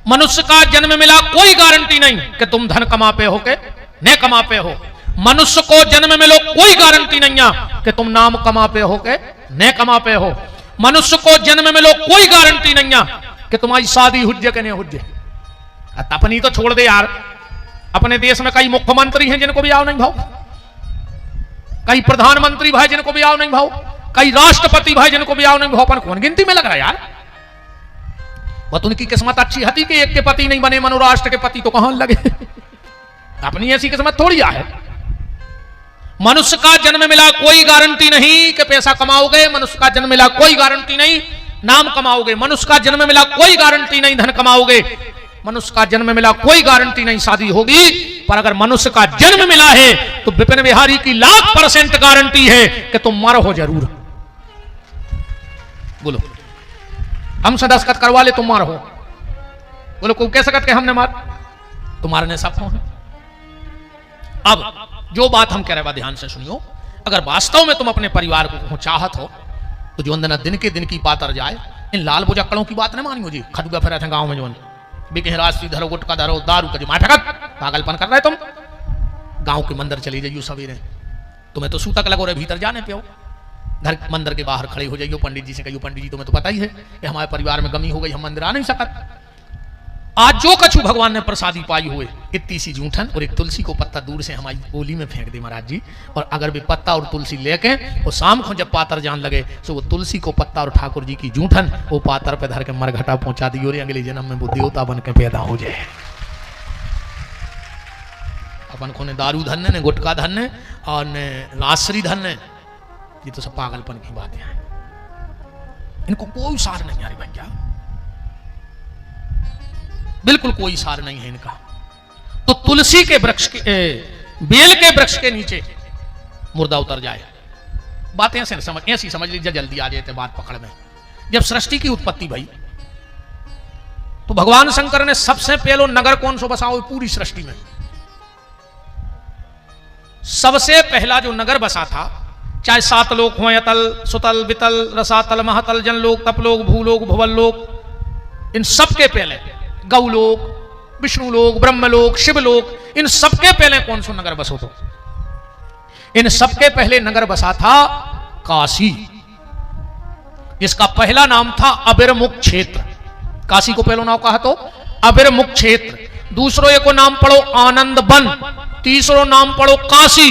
मनुष्य का जन्म मिला, कोई गारंटी नहीं कि तुम धन कमा पे हो के नहीं कमा पे हो। मनुष्य को जन्म मिलो, कोई गारंटी नहीं है कि तुम नाम कमा पे हो के नहीं कमा पे हो। मनुष्य को जन्म मिलो, कोई गारंटी नहीं है कि तुम्हारी शादी हुज्जे के नहीं हुज्जे। अपनी तो छोड़ दे यार, अपने देश में कई मुख्यमंत्री हैं जिनको भी आओ नहीं भाव, कई प्रधानमंत्री भाई जिनको भी आओ नहीं भाव, कई राष्ट्रपति भाई जिनको भी आओ नहीं भाव। अपन कौन गिनती में लग रहा है यार? वह तो उनकी किस्मत अच्छी हती कि एक के पति नहीं बने, मनु राष्ट्र के पति तो कहां लगे। अपनी ऐसी किस्मत थोड़ी है। मनुष्य का जन्म मिला, कोई गारंटी नहीं कि पैसा कमाओगे। मनुष्य का जन्म मिला, कोई गारंटी नहीं नाम कमाओगे। मनुष्य का जन्म मिला, कोई गारंटी नहीं धन कमाओगे। मनुष्य का जन्म मिला, कोई गारंटी नहीं शादी होगी। पर अगर मनुष्य का जन्म मिला है तो विपिन बिहारी की 1,00,000% गारंटी है कि तुम मरो जरूर। बोलो, हमसे दस्तखत करवा ले तुम मार हो। बोलो, कोई कैसे करके हमने मार, तुम्हारे सब हो। अब जो बात हम कह रहे हैं ध्यान से सुनियो, अगर वास्तव में तुम अपने परिवार को चाहत हो तो जो अंदर दिन के दिन की बात अर जाए, इन लाल बुजक्कड़ों की बात नहीं मानियो जी। खदुआ फिर थे गांव में जो बिके राष्ट्रीय धरो, गुटका धरो, दारू का जो माठगत पागलपन कर रहे तुम। गांव के मंदिर चली जाइयो सवेरे, तुम्हें तो सूतक लगो रहे भीतर जाने पे हो। घर मंदिर के बाहर खड़े हो जाइयो, पंडित जी से कहियो पंडित जी तुम्हें तो पता ही है कि हमारे परिवार में गमी हो गई, हम मंदिर आ नहीं सकत। आज जो कछु भगवान ने प्रसादी पाई हुए, इतनी सी जूठन और एक तुलसी को पत्ता दूर से हमारी गोली में फेंक दे महाराज जी। और अगर भी पत्ता और तुलसी लेके वो शाम को जब पातर जान लगे तो वो तुलसी को पत्ता और ठाकुर जी की जूठन वो पातर पे धर के मरघटा पहुंचा दी, और अगले जन्म में वो देवता बन के पैदा हो जाए। अपन को ने दारू धन्य ने गुटखा धन्य और ने राश्री धन्य, ये तो सब पागलपन की बातें हैं। इनको कोई सार नहीं आ रही भैया, बिल्कुल कोई सार नहीं है इनका। तो तुलसी के वृक्ष के बेल के वृक्ष के नीचे मुर्दा उतर जाए। बातें ऐसी समझ लीजिए, जल्दी आ जाते बात पकड़ में। जब सृष्टि की उत्पत्ति भई तो भगवान शंकर ने सबसे पहले नगर कौन सो बसाओ पूरी सृष्टि में? सबसे पहला जो नगर बसा था, चाहे 7 लोक हो, अतल सुतल वितल रसातल महातल जनलोक तपलोक भूलोक भुवल्लोक, इन सबके पहले गौलोक, विष्णुलोक, ब्रह्मलोक, शिवलोक, इन सबके पहले कौन सा नगर बसो? तो इन सबके पहले नगर बसा था काशी, जिसका पहला नाम था अबिरमुख क्षेत्र। काशी को पहला नाम कहा तो अबिरमुख क्षेत्र। दूसरो एक नाम पढ़ो आनंद वन, तीसरो नाम पढ़ो काशी,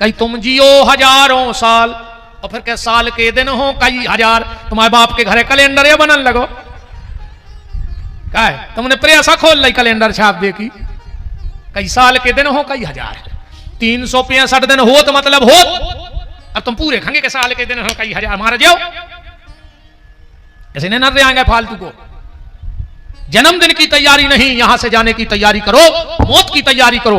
कहीं तुम जियो हजारों साल, और फिर क्या साल के दिन हो कई हजार। तुम्हारे बाप के घरे कैलेंडर ये बनन लगो क्या है, तुमने प्रेसा खोल ली कैलेंडर छाप दे की, कई साल के दिन हो कई हजार, 365 दिन हो तो मतलब हो। अब तुम पूरे खंगे के साल के दिन हो कई हजार, मार जाओ ऐसे नहीं नर आएंगे फालतू को। जन्मदिन की तैयारी नहीं, यहां से जाने की तैयारी करो, मौत की तैयारी करो।